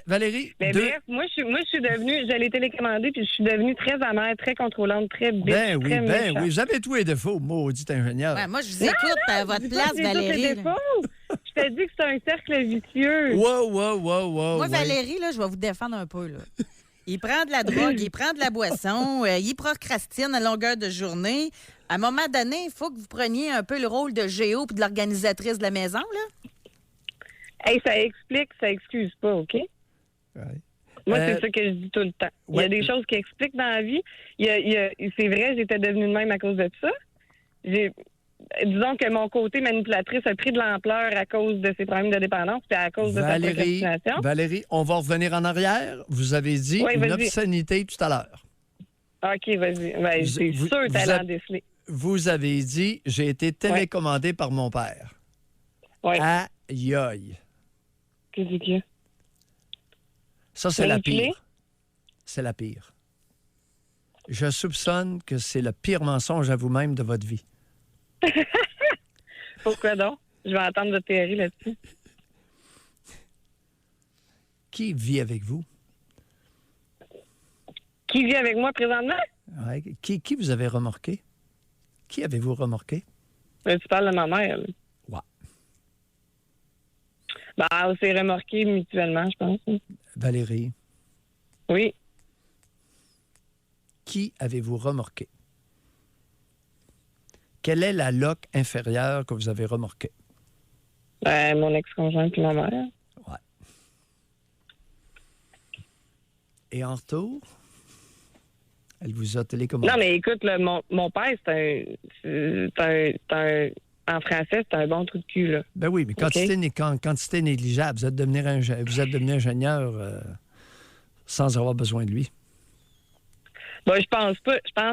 Valérie, Mais bref, moi, je suis devenue, je l'ai télécommandé, puis je suis devenue très amère, très contrôlante, très bitch, très méchante. oui. Vous avez tous les défauts, maudit ingénieur. Ouais, moi, je vous écoute à votre Je dis pas place, que j'ai tous les Valérie. là. défauts. Je te dis que c'est un cercle vicieux. Wow. Moi, ouais. Valérie, là, je vais vous défendre un peu. Là. Il prend de la drogue, il prend de la boisson, il procrastine à longueur de journée. À un moment donné, il faut que vous preniez un peu le rôle de géo puis de l'organisatrice de la maison, là. Hey, ça explique, ça excuse pas, OK? Ouais. Moi, c'est ça que je dis tout le temps. Il y a des choses qui expliquent dans la vie. C'est vrai, j'étais devenue de même à cause de ça. Disons que mon côté manipulatrice a pris de l'ampleur à cause de ses problèmes de dépendance puis à cause de sa procrastination. Valérie, on va revenir en arrière. Vous avez dit Oui, une vas-y. obscénité tout à l'heure. OK, vas-y. Ben, c'est sûr que t'allais en déceler. Vous avez dit, j'ai été télécommandé par mon père. Oui. Aïe, aïe. Qu'est-ce qu'il y a? Ça, c'est la Manipulé? pire. C'est la pire. Je soupçonne que c'est le pire mensonge à vous-même de votre vie. Pourquoi donc? Je vais entendre votre théorie là-dessus. Qui vit avec vous? Qui vit avec moi présentement? Ouais. Qui vous avez remorqué? Qui avez-vous remorqué? Tu parles de ma mère, là. Ouais. Ben, on s'est remorqué mutuellement, je pense. Valérie, Oui. qui avez-vous remorqué? Quelle est la loque inférieure que vous avez remorquée? Ben, mon ex-conjoint puis ma mère. Ouais. Et en retour, elle vous a télécommandé. Non, mais écoute, là, mon père, en français, c'est un bon trou de cul, là. Ben oui, mais quantité négligeable. Vous êtes devenu ingénieur sans avoir besoin de lui. Ben, je pense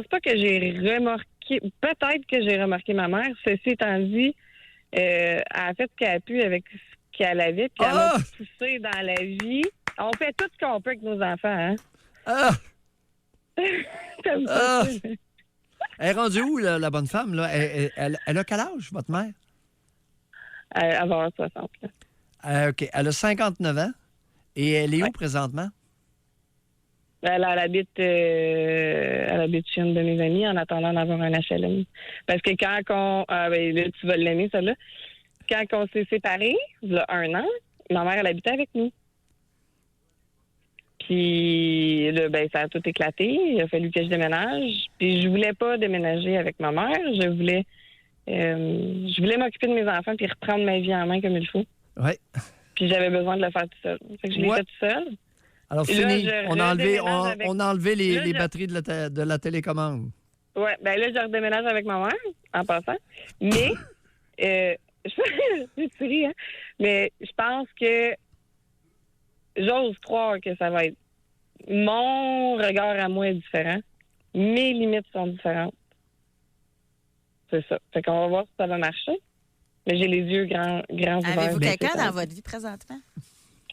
pas que j'ai remorqué remarqué, peut-être que j'ai remarqué ma mère. Ceci étant dit, elle a fait ce qu'elle a pu avec ce qu'elle avait, puis elle m'a poussé dans la vie. On fait tout ce qu'on peut avec nos enfants, hein? Ah! T'aimes Ah! ça? Elle est rendue où, la bonne femme? Là? Elle a quel âge, votre mère? Elle va avoir 60. Là. OK. Elle a 59 ans. Et elle est où présentement? Elle habite chez une de mes amies en attendant d'avoir un HLM. Parce que quand on... là, tu vas l'aimer, ça là. Quand on s'est séparés, il y a 1 an, ma mère, elle habitait avec nous. Puis là, ça a tout éclaté. Il a fallu que je déménage. Puis je voulais pas déménager avec ma mère. Je voulais m'occuper de mes enfants puis reprendre ma vie en main comme il faut. Oui. Puis j'avais besoin de le faire tout seul. Fait que je l'ai fait tout seul. Alors, Et fini. là, On a enlevé les Là, batteries de la télécommande. Oui, là, je redéménage avec ma mère, en passant. Mais, tu ris, hein? Mais je pense que j'ose croire que ça va être... Mon regard à moi est différent. Mes limites sont différentes. C'est ça. Fait qu'on va voir si ça va marcher. Mais j'ai les yeux grands ouverts. Avez-vous quelqu'un dans votre vie présentement?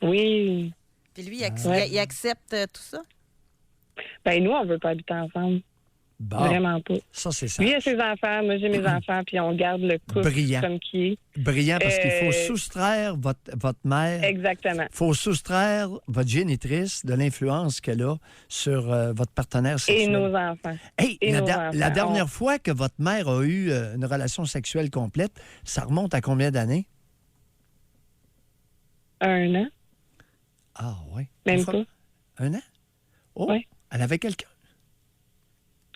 Oui. Puis lui, il accepte tout ça? Nous, on veut pas habiter ensemble. Bon. Vraiment pas. Ça, c'est ça. Lui, il a ses enfants, moi, j'ai mes enfants, puis on garde le couple Brillant. comme qui est. Brillant, parce qu'il faut soustraire votre mère. Exactement. Il faut soustraire votre génitrice de l'influence qu'elle a sur votre partenaire sexuel. Et nos enfants. Hey, Et nos enfants. la dernière fois que votre mère a eu une relation sexuelle complète, ça remonte à combien d'années? 1 an. Ah, oui. Même pas. 1 an? Oh, Oui. Elle avait quelqu'un?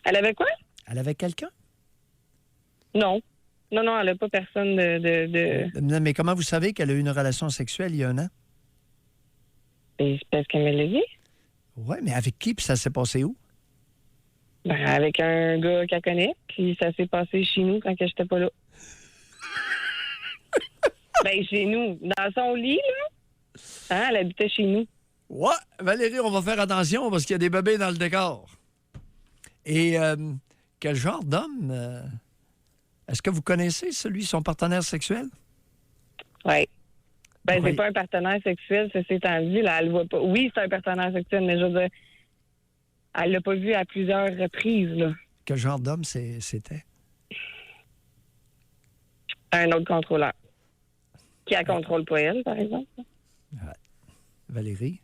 Elle avait quoi? Elle avait quelqu'un? Non. Non, elle n'a pas personne de... Non, mais comment vous savez qu'elle a eu une relation sexuelle il y a 1 an? Et c'est parce qu'elle me l'a dit. Oui, mais avec qui? Puis ça s'est passé où? Avec un gars qu'elle connaît, puis ça s'est passé chez nous quand que j'étais pas là. Chez nous, dans son lit, là. Hein, elle habitait chez nous. Ouais, Valérie, on va faire attention parce qu'il y a des bébés dans le décor. Et quel genre d'homme? Est-ce que vous connaissez son partenaire sexuel? Oui. Oui. C'est pas un partenaire sexuel, ça s'est dit, là, elle voit pas. Oui, c'est un partenaire sexuel, mais je veux dire, elle l'a pas vu à plusieurs reprises, là. Quel genre d'homme c'était? Un autre contrôleur. Qui la contrôle pas elle, par exemple. Ouais. Valérie.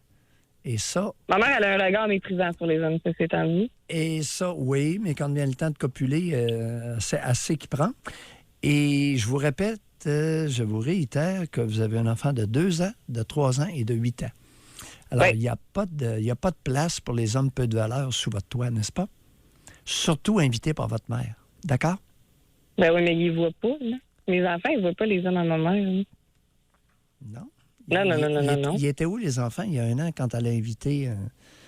Et ça... Ma mère, elle a un regard méprisant sur les hommes, ça s'est dit. Et ça, oui, mais quand vient le temps de copuler, c'est assez qui prend. Et je vous répète, je vous réitère que vous avez un enfant de 2 ans, de 3 ans et de 8 ans. Alors, il n'y a pas de place pour les hommes peu de valeur sous votre toit, n'est-ce pas? Surtout invités par votre mère. D'accord? Oui, mais ils ne voient pas, là. Mes enfants, ils ne voient pas les hommes à ma mère. Là. Non. Non. Ils étaient où, les enfants, il y a 1 an, quand elle a invité...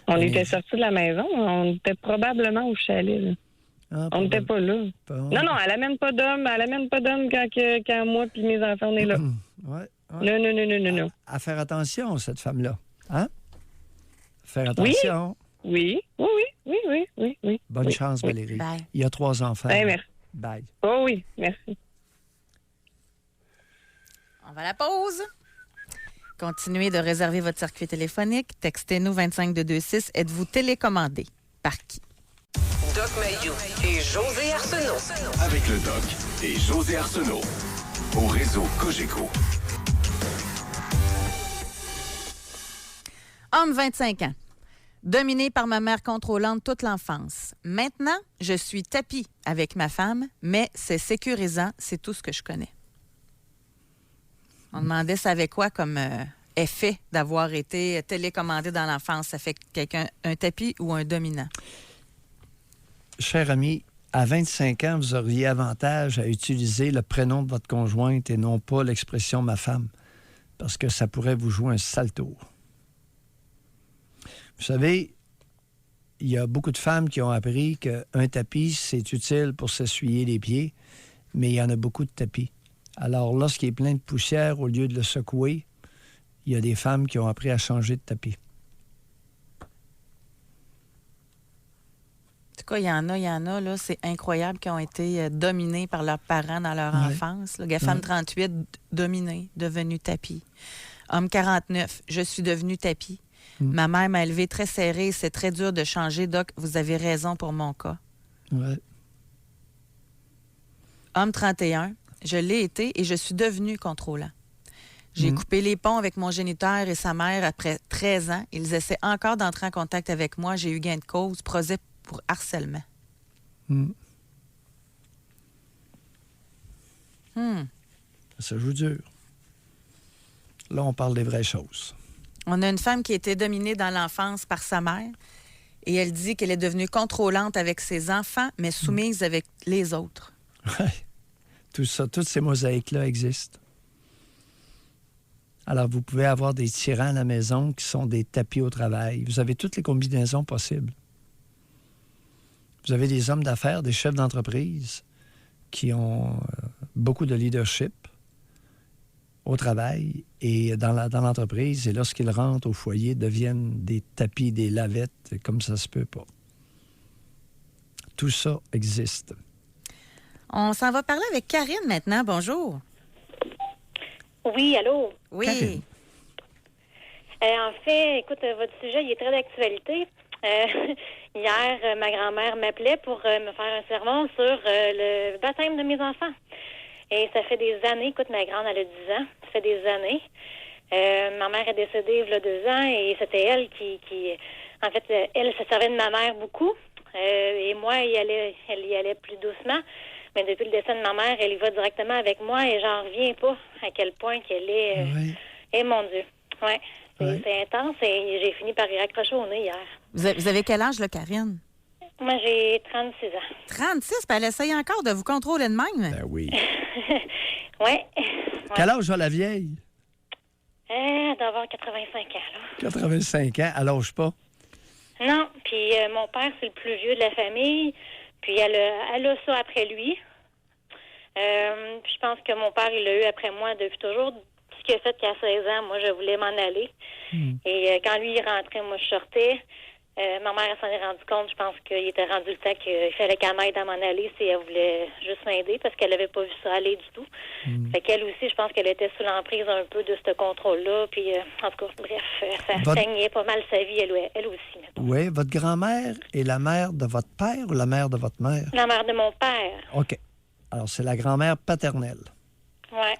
On était sortis de la maison. On était probablement au chalet, là. On n'était pas là. Non, elle amène pas d'homme. Elle amène pas d'homme quand moi et mes enfants, on est là. Ouais. Non. À faire attention, cette femme-là. Hein? Faire attention. Oui. Bonne chance, Valérie. Bye. Il y a 3 enfants. Merci. Bye. Oh oui, merci. On va à la pause. Continuez de réserver votre circuit téléphonique. Textez-nous 25226. Êtes-vous télécommandé? Par qui? Doc Mayou et José Arsenault. Avec le Doc et José Arsenault. Au réseau Cogeco. Homme, 25 ans. Dominé par ma mère contrôlante toute l'enfance. Maintenant, je suis tapis avec ma femme, mais c'est sécurisant, c'est tout ce que je connais. On demandait ça avait quoi comme effet d'avoir été télécommandé dans l'enfance. Ça fait quelqu'un un tapis ou un dominant? Cher ami, à 25 ans, vous auriez avantage à utiliser le prénom de votre conjointe et non pas l'expression « ma femme », parce que ça pourrait vous jouer un sale tour. Vous savez, il y a beaucoup de femmes qui ont appris qu'un tapis, c'est utile pour s'essuyer les pieds, mais il y en a beaucoup de tapis. Alors, lorsqu'il est plein de poussière, au lieu de le secouer, il y a des femmes qui ont appris à changer de tapis. cas, il y en a, là, c'est incroyable, qui ont été dominés par leurs parents dans leur enfance. Là. Femme 38, dominée, devenue tapis. Homme 49, je suis devenu tapis. Ma mère m'a élevé très serré, c'est très dur de changer. Doc, vous avez raison pour mon cas. Ouais. Homme 31, je l'ai été et je suis devenu contrôlant. J'ai coupé les ponts avec mon géniteur et sa mère après 13 ans. Ils essaient encore d'entrer en contact avec moi. J'ai eu gain de cause, procès pour harcèlement. Ça joue dur. Là, on parle des vraies choses. On a une femme qui a été dominée dans l'enfance par sa mère et elle dit qu'elle est devenue contrôlante avec ses enfants, mais soumise avec les autres. Ouais. Tout ça, toutes ces mosaïques-là existent. Alors, vous pouvez avoir des tyrans à la maison qui sont des tapis au travail. Vous avez toutes les combinaisons possibles. Vous avez des hommes d'affaires, des chefs d'entreprise qui ont beaucoup de leadership au travail et dans l'entreprise. Et lorsqu'ils rentrent au foyer, deviennent des tapis, des lavettes, comme ça se peut pas. Tout ça existe. On s'en va parler avec Karine maintenant. Bonjour. Oui, allô? Oui. Karine. En fait, écoute, votre sujet, il est très d'actualité. Hier, ma grand-mère m'appelait pour me faire un sermon sur le baptême de mes enfants. Et ça fait des années, écoute, ma grande, elle a 10 ans, ça fait des années. Ma mère est décédée il y a 2 ans et c'était elle qui en fait, elle se servait de ma mère beaucoup. Et moi, elle y allait plus doucement. Mais depuis le décès de ma mère, elle y va directement avec moi et j'en reviens pas à quel point qu'elle est... Eh mon Dieu, ouais. C'est intense et j'ai fini par y raccrocher au nez hier. Vous avez quel âge, là, Karine? Moi, j'ai 36 ans. 36? Puis elle essaye encore de vous contrôler de même? Ben oui. Ouais. Quel âge a la vieille? D'avoir 85 ans, là. 85 ans, elle lâche pas. Non, puis mon père, c'est le plus vieux de la famille. Puis elle a ça après lui. Puis je pense que mon père, il l'a eu après moi depuis toujours. Ce qui a fait qu'à 16 ans, moi, je voulais m'en aller. Et quand lui, il rentrait, moi, je sortais. Ma mère, elle s'en est rendue compte. Je pense qu'il était rendu le temps qu'il fallait qu'elle m'aide à m'en aller si elle voulait juste m'aider parce qu'elle n'avait pas vu ça aller du tout. Fait qu'elle aussi, je pense qu'elle était sous l'emprise un peu de ce contrôle-là. Puis, en tout cas, bref, ça saignait pas mal sa vie, elle aussi. Oui, votre grand-mère est la mère de votre père ou la mère de votre mère? La mère de mon père. OK. Alors, c'est la grand-mère paternelle. Ouais.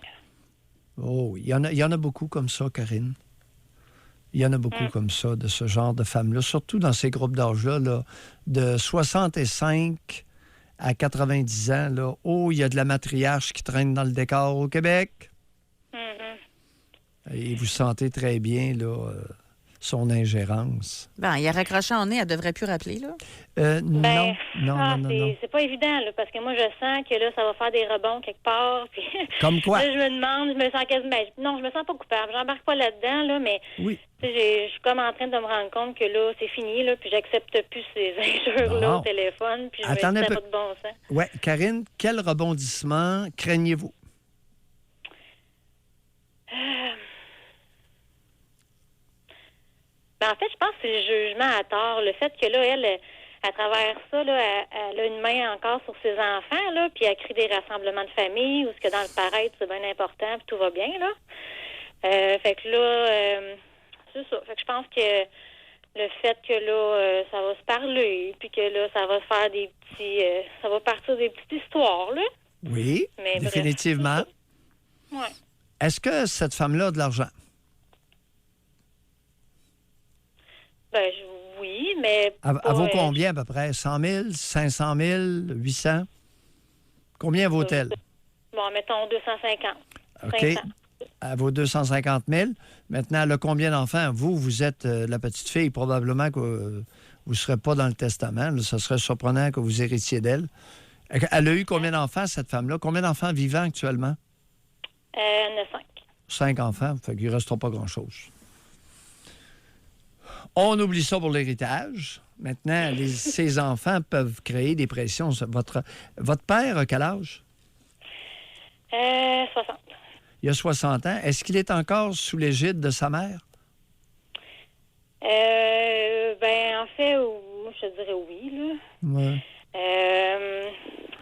Oh, il y en a beaucoup comme ça, Karine. Il y en a beaucoup comme ça, de ce genre de femmes-là, surtout dans ces groupes d'âge-là, là, de 65 à 90 ans. Là. Oh, il y a de la matriarche qui traîne dans le décor au Québec. Et vous sentez très bien là, son ingérence. Ben, il a raccroché en nez, elle devrait plus rappeler, là. Non. C'est pas évident, là, parce que moi, je sens que là, ça va faire des rebonds quelque part. Puis Comme quoi? là, je me demande, je me sens quasiment... Non, je me sens pas coupable. J'embarque pas là-dedans, là, mais oui. Je suis comme en train de me rendre compte que là, c'est fini, là, puis j'accepte plus ces injures-là au téléphone, puis je me dis, ça n'a pas de bon sens. Oui, Karine, quel rebondissement craignez-vous? Ben, en fait, je pense que c'est le jugement à tort. Le fait que là, elle, à travers ça, là, elle a une main encore sur ses enfants, là, puis elle crée des rassemblements de famille où ce que dans le paraître, c'est bien important, puis tout va bien, là. Fait que là, c'est ça. Fait que je pense que le fait que là, ça va se parler, puis que là, ça va se faire des petits... ça va partir des petites histoires, là. Oui, mais définitivement. Ouais. Est-ce que cette femme-là a de l'argent? Ben, oui, mais... Elle vaut combien à peu près? 100 000, 500 000, 800? Combien vaut-elle? Bon, mettons 250. OK. 500. Elle vaut 250 000. Maintenant, elle a combien d'enfants? Vous êtes la petite fille. Probablement que vous ne serez pas dans le testament. Là, ça serait surprenant que vous héritiez d'elle. Elle a eu combien d'enfants, cette femme-là? Combien d'enfants vivants actuellement? 5. 5 enfants. Fait qu'il ne restera pas grand-chose. On oublie ça pour l'héritage. Maintenant, ces enfants peuvent créer des pressions. Votre père a quel âge? 60. Il a 60 ans. Est-ce qu'il est encore sous l'égide de sa mère? Ben, en fait, moi, je te dirais oui, là. Ouais.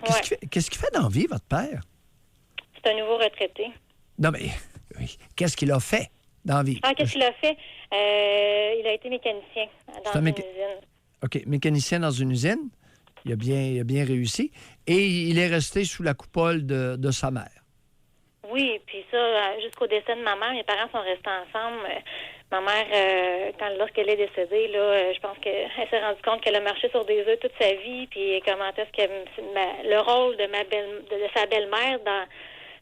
Ouais. Qu'est-ce qu'il fait dans la vie, votre père? C'est un nouveau retraité. Non, mais oui. Qu'est-ce qu'il a fait dans la vie? Ah, qu'est-ce qu'il a fait? Il a été mécanicien dans C'est un une méca- usine. OK, mécanicien dans une usine. Il a bien réussi. Et il est resté sous la coupole de sa mère. Oui, puis ça, jusqu'au décès de ma mère, mes parents sont restés ensemble. Ma mère, lorsqu'elle est décédée, là, je pense qu'elle s'est rendue compte qu'elle a marché sur des œufs toute sa vie, puis comment est-ce que le rôle de sa belle-mère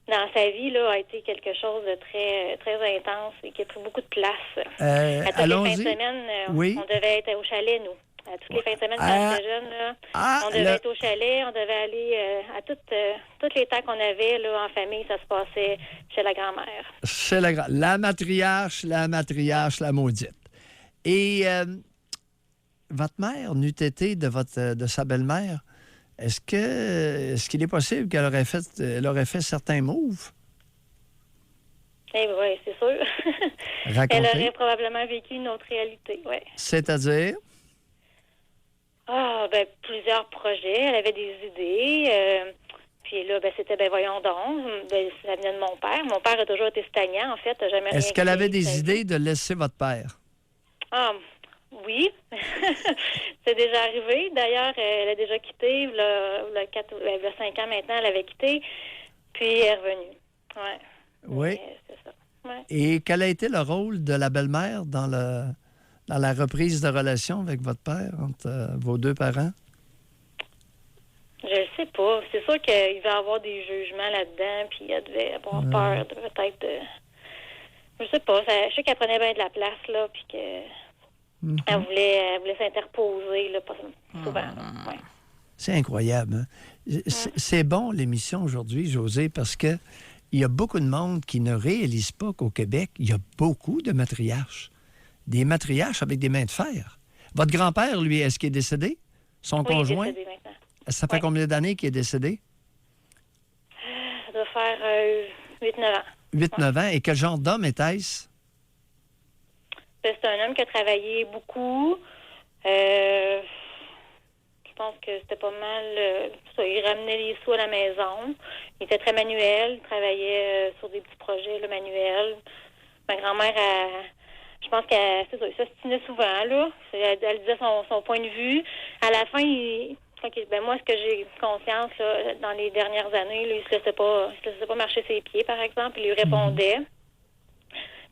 dans sa vie là, a été quelque chose de très, très intense et qui a pris beaucoup de place. À toutes les fins de semaine, Oui. on devait être au chalet, nous. À toutes les fins de semaine, quand j'étais jeune, là, on devait être au chalet, on devait aller à toutes les temps qu'on avait là, en famille, ça se passait chez la grand-mère. C'est la matriarche, la maudite. Et votre mère, n'eût été de sa belle-mère, est-ce qu'il est possible qu'elle aurait fait certains moves? Eh oui, c'est sûr. Racontez. Elle aurait probablement vécu une autre réalité, oui. C'est-à-dire? Ah, ben plusieurs projets. Elle avait des idées. Puis là, c'était, voyons donc, ça venait de mon père. Mon père a toujours été stagnant, en fait. N'a jamais Est-ce rien qu'elle avait créé de des sa idées vie. de laisser votre père? Ah, oui. C'est déjà arrivé. D'ailleurs, elle a déjà quitté. Il y a 5 ans maintenant, elle avait quitté. Puis elle est revenue. Ouais. Oui. Mais c'est ça. Ouais. Et quel a été le rôle de la belle-mère dans la reprise de relation avec votre père, entre vos deux parents? Je le sais pas. C'est sûr qu'il va y avoir des jugements là-dedans, puis elle devait avoir peur de peut-être de... Je sais pas. Je sais qu'elle prenait bien de la place, là, puis qu'elle voulait s'interposer, là, pas souvent. Là. Ouais. C'est incroyable. Hein? C'est bon, l'émission aujourd'hui, Josée, parce que il y a beaucoup de monde qui ne réalise pas qu'au Québec, il y a beaucoup de matriarches. Des matriarches avec des mains de fer. Votre grand-père, lui, est-ce qu'il est décédé? Son conjoint? Il est décédé maintenant. Ça fait combien d'années qu'il est décédé? Ça doit faire 8-9 ans. 8-9 ans. Et quel genre d'homme était-ce? C'est un homme qui a travaillé beaucoup. Je pense que c'était pas mal... il ramenait les sous à la maison. Il était très manuel. Il travaillait sur des petits projets là, manuels. Ma grand-mère, je pense qu'elle s'ostinait souvent. Là. Elle disait son point de vue. À la fin, moi, ce que j'ai conscience là, dans les dernières années, là, il se laissait pas marcher ses pieds, par exemple. Il lui répondait.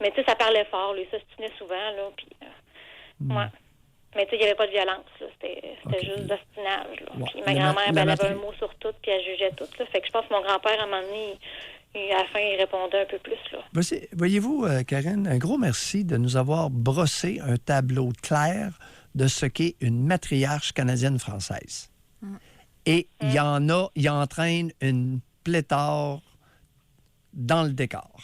Mais tu sais, ça parlait fort. Lui, il s'ostinait souvent. Là, puis, ouais. Mais tu sais, il n'y avait pas de violence. Là. C'était juste d'ostinage. Là. Ouais. Puis ma grand-mère, elle avait un mot sur tout, puis elle jugeait tout. Là. Fait que je pense que mon grand-père, à un moment donné, à la fin, il répondait un peu plus. Là. Voyez-vous, Karen, un gros merci de nous avoir brossé un tableau clair de ce qu'est une matriarche canadienne-française. Et il entraîne une pléthore dans le décor.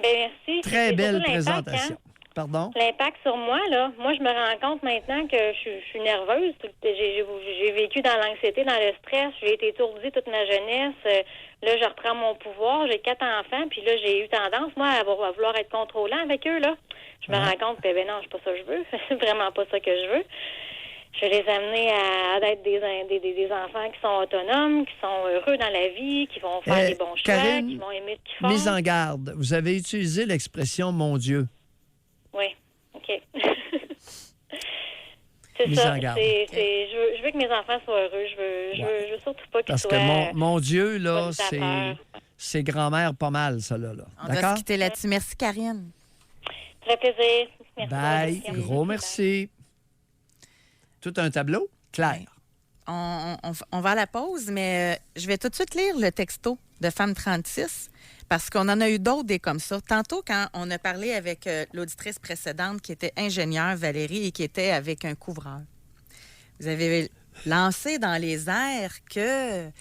Bien, merci. Très C'est belle surtout l'impact, présentation. hein? Pardon? L'impact sur moi, là. Moi, je me rends compte maintenant que je suis nerveuse. J'ai vécu dans l'anxiété, dans le stress. J'ai été étourdie toute ma jeunesse. Là, je reprends mon pouvoir. J'ai 4 enfants. Puis là, j'ai eu tendance, moi, à vouloir être contrôlant avec eux, là. Je me rends compte, non, c'est pas ça que je veux. C'est vraiment pas ça que je veux. Je vais les amener à être des enfants qui sont autonomes, qui sont heureux dans la vie, qui vont faire des bons choix, Karen, qui vont aimer ce qu'ils font. mise en garde. Vous avez utilisé l'expression « mon Dieu ». Oui, OK. C'est Mise ça. en garde. Je veux que mes enfants soient heureux. Je veux surtout pas qu'ils Parce soient... que mon Dieu, là, pas c'est grand-mère pas mal, ça, là. On doit se quitter là-dessus. Merci, Karine. Ça fait plaisir. Merci. Bye. Gros merci. Tout un tableau clair. On va à la pause, mais je vais tout de suite lire le texto de Femme 36 parce qu'on en a eu d'autres des comme ça. Tantôt, quand on a parlé avec l'auditrice précédente qui était ingénieure, Valérie, et qui était avec un couvreur, vous avez lancé dans les airs qu'il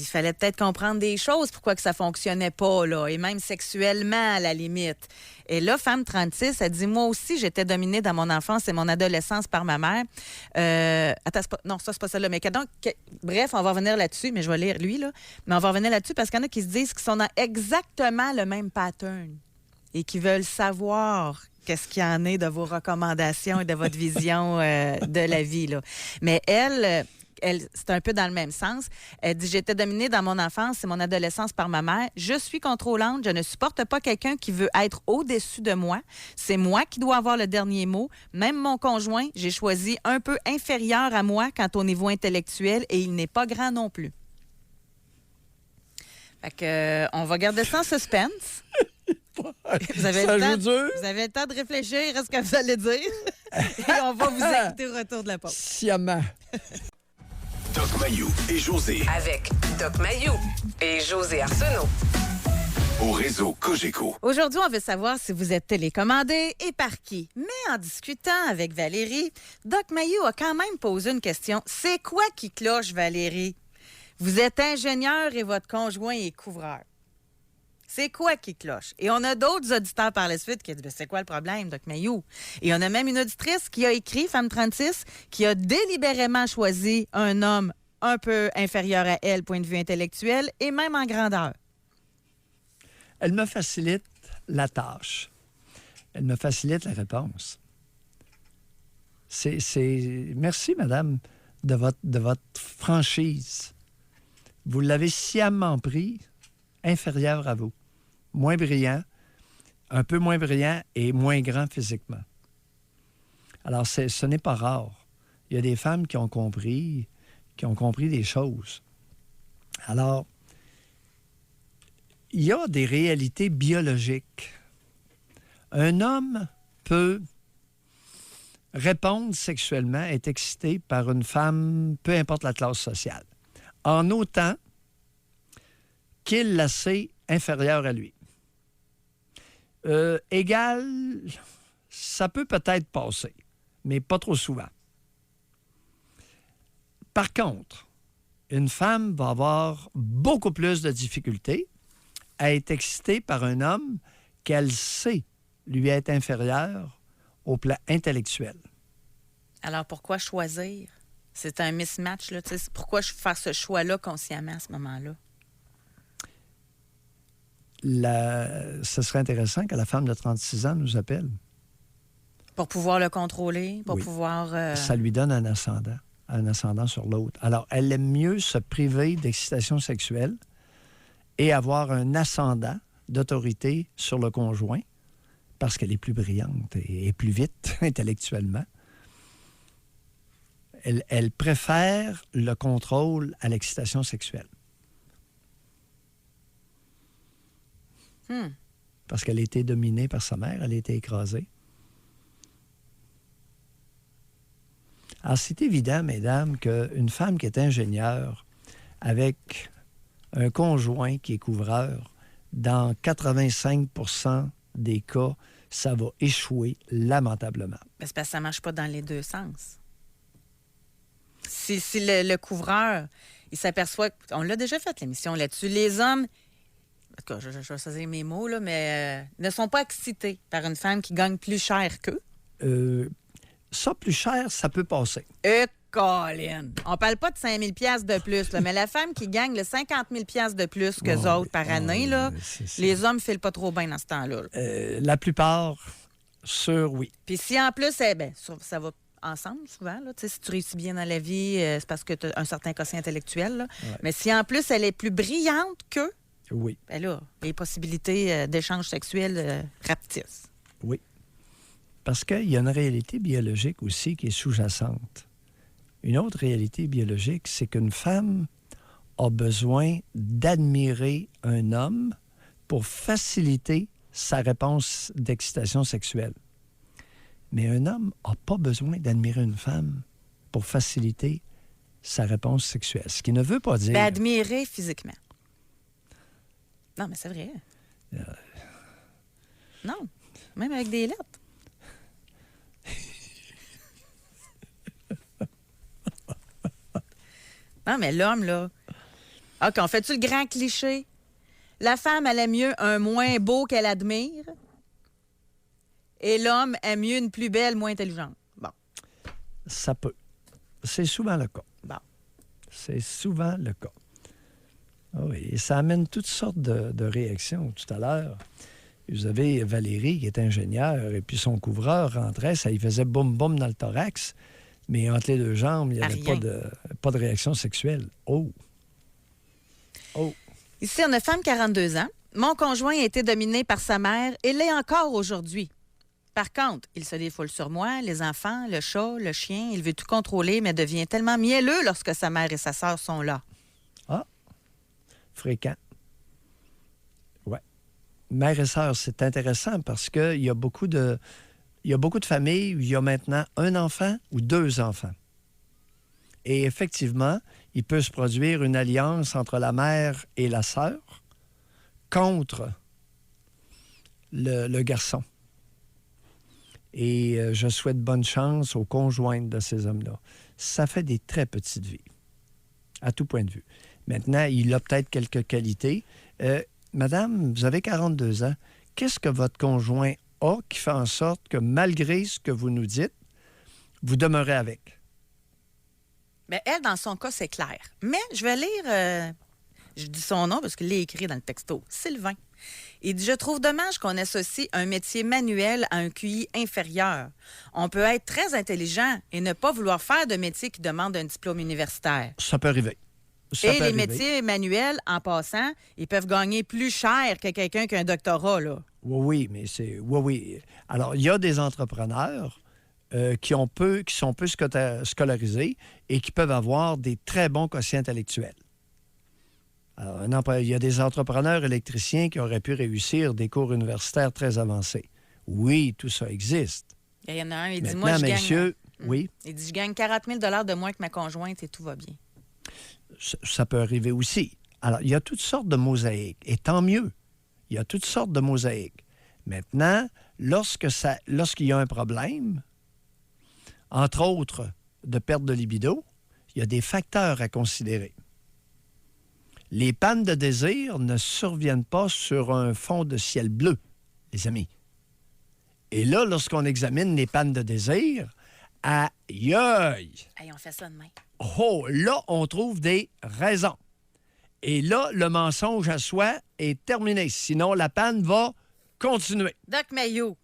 fallait peut-être comprendre des choses, pourquoi que ça fonctionnait pas, là, et même sexuellement, à la limite. Et là, Femme 36, elle dit, moi aussi, j'étais dominée dans mon enfance et mon adolescence par ma mère. Attends, c'est pas celle-là, mais bref, on va revenir là-dessus, mais je vais lire lui, là. Mais on va revenir là-dessus parce qu'il y en a qui se disent qu'ils sont dans exactement le même pattern et qui veulent savoir qu'est-ce qu'il y en est de vos recommandations et de votre vision de la vie, là. Mais elle, c'est un peu dans le même sens. Elle dit, j'étais dominée dans mon enfance et mon adolescence par ma mère. Je suis contrôlante. Je ne supporte pas quelqu'un qui veut être au-dessus de moi. C'est moi qui dois avoir le dernier mot. Même mon conjoint, j'ai choisi un peu inférieur à moi quant au niveau intellectuel et il n'est pas grand non plus. Fait que, on va garder ça en suspense. Vous avez le temps de réfléchir à ce que vous allez dire. Et on va vous écouter au retour de la pause. Sciemment. Doc Mayou et José Avec Doc Mayou et José Arsenault. au réseau Cogeco. Aujourd'hui, on veut savoir si vous êtes télécommandé et par qui. Mais en discutant avec Valérie, Doc Mayou a quand même posé une question. C'est quoi qui cloche, Valérie? Vous êtes ingénieur et votre conjoint est couvreur. C'est quoi qui cloche? Et on a d'autres auditeurs par la suite qui disent, c'est quoi le problème, Doc Mayou? Et on a même une auditrice qui a écrit, Femme 36, qui a délibérément choisi un homme un peu inférieur à elle, point de vue intellectuel, et même en grandeur. Elle me facilite la tâche. Elle me facilite la réponse. Merci, madame, de votre franchise. Vous l'avez sciemment pris, inférieur à vous. Moins brillant, un peu moins brillant et moins grand physiquement. Alors, ce n'est pas rare. Il y a des femmes qui ont compris des choses. Alors, il y a des réalités biologiques. Un homme peut répondre sexuellement, être excité par une femme, peu importe la classe sociale, en autant qu'il la sait inférieure à lui. Égal, ça peut peut-être passer, mais pas trop souvent. Par contre, une femme va avoir beaucoup plus de difficultés à être excitée par un homme qu'elle sait lui être inférieur au plan intellectuel. Alors, pourquoi choisir? C'est un mismatch, là. Pourquoi faire ce choix-là consciemment à ce moment-là? Ce serait intéressant que la femme de 36 ans nous appelle. Pour pouvoir le contrôler, pour Oui. pouvoir... Ça lui donne un ascendant sur l'autre. Alors, elle aime mieux se priver d'excitation sexuelle et avoir un ascendant d'autorité sur le conjoint parce qu'elle est plus brillante et plus vite intellectuellement. Elle préfère le contrôle à l'excitation sexuelle. Parce qu'elle a été dominée par sa mère, elle a été écrasée. Alors, c'est évident, mesdames, qu'une femme qui est ingénieure avec un conjoint qui est couvreur, dans 85 % des cas, ça va échouer lamentablement. Mais c'est parce que ça ne marche pas dans les deux sens. Si le couvreur, il s'aperçoit... On l'a déjà fait, l'émission là-dessus. Les hommes... En tout cas, je vais choisir mes mots, là, mais ne sont pas excités par une femme qui gagne plus cher qu'eux. Ça, plus cher, ça peut passer. Colin! On parle pas de 5 000 $ de plus, là, mais la femme qui gagne le 50 000 $ de plus qu'eux autres par année, là, les hommes ne filent pas trop bien dans ce temps-là. La plupart, oui. Puis si en plus, ça va ensemble souvent, là, si tu réussis bien dans la vie, c'est parce que tu as un certain quotient intellectuel. Là. Ouais. Mais si en plus, elle est plus brillante qu'eux, Oui. ben là, les possibilités d'échange sexuel rapetissent. Oui. Parce qu'il y a une réalité biologique aussi qui est sous-jacente. Une autre réalité biologique, c'est qu'une femme a besoin d'admirer un homme pour faciliter sa réponse d'excitation sexuelle. Mais un homme n'a pas besoin d'admirer une femme pour faciliter sa réponse sexuelle. Ce qui ne veut pas dire... Admirer physiquement. Non, mais c'est vrai. Non, même avec des lettres. Non, mais l'homme, là... OK, on fait-tu le grand cliché? La femme, elle aime mieux un moins beau qu'elle admire et l'homme aime mieux une plus belle, moins intelligente. Bon. Ça peut. C'est souvent le cas. Bon. C'est souvent le cas. Ah oui, et ça amène toutes sortes de réactions. Tout à l'heure, Vous avez Valérie qui est ingénieure et puis son couvreur rentrait, ça lui faisait boum-boum dans le thorax, mais entre les deux jambes, il n'y avait Rien. pas de réaction sexuelle. Oh! Ici, on a femme 42 ans. Mon conjoint a été dominé par sa mère et l'est encore aujourd'hui. Par contre, il se défoule sur moi, les enfants, le chat, le chien. Il veut tout contrôler, mais devient tellement mielleux lorsque sa mère et sa sœur sont là. Ah! Fréquent. Ouais. Mère et sœur, c'est intéressant parce qu'il y a beaucoup de familles où il y a maintenant un enfant ou deux enfants. Et effectivement, il peut se produire une alliance entre la mère et la sœur contre le garçon. Et je souhaite bonne chance aux conjointes de ces hommes-là. Ça fait des très petites vies, à tout point de vue. Maintenant, il a peut-être quelques qualités. Madame, vous avez 42 ans. Qu'est-ce que votre conjoint a qui fait en sorte que, malgré ce que vous nous dites, vous demeurez avec? Bien, elle, dans son cas, c'est clair. Mais je vais lire, je dis son nom parce qu'il l'est écrit dans le texto, Sylvain. Il dit « Je trouve dommage qu'on associe un métier manuel à un QI inférieur. On peut être très intelligent et ne pas vouloir faire de métier qui demande un diplôme universitaire. Ça peut arriver. Et les métiers manuels, en passant, ils peuvent gagner plus cher que quelqu'un qui a un doctorat, là. Oui, mais c'est... Oui. Alors, il y a des entrepreneurs qui sont peu scolarisés et qui peuvent avoir des très bons quotients intellectuels. Alors, il y a des entrepreneurs électriciens qui auraient pu réussir des cours universitaires très avancés. Oui, tout ça existe. Il y en a un, il dit « Maintenant, Moi, je messieurs, gagne... oui. Il dit « Je gagne 40 000 de moins que ma conjointe et tout va bien. » Ça peut arriver aussi. Alors, il y a toutes sortes de mosaïques. Et tant mieux. Il y a toutes sortes de mosaïques. Maintenant, lorsqu'il y a un problème, entre autres de perte de libido, il y a des facteurs à considérer. Les pannes de désir ne surviennent pas sur un fond de ciel bleu, les amis. Et là, lorsqu'on examine les pannes de désir, aïe aïe! Hey, on fait ça demain. Oh, là, on trouve des raisons. Et là, le mensonge à soi est terminé. Sinon, la panne va continuer. Doc Mayo,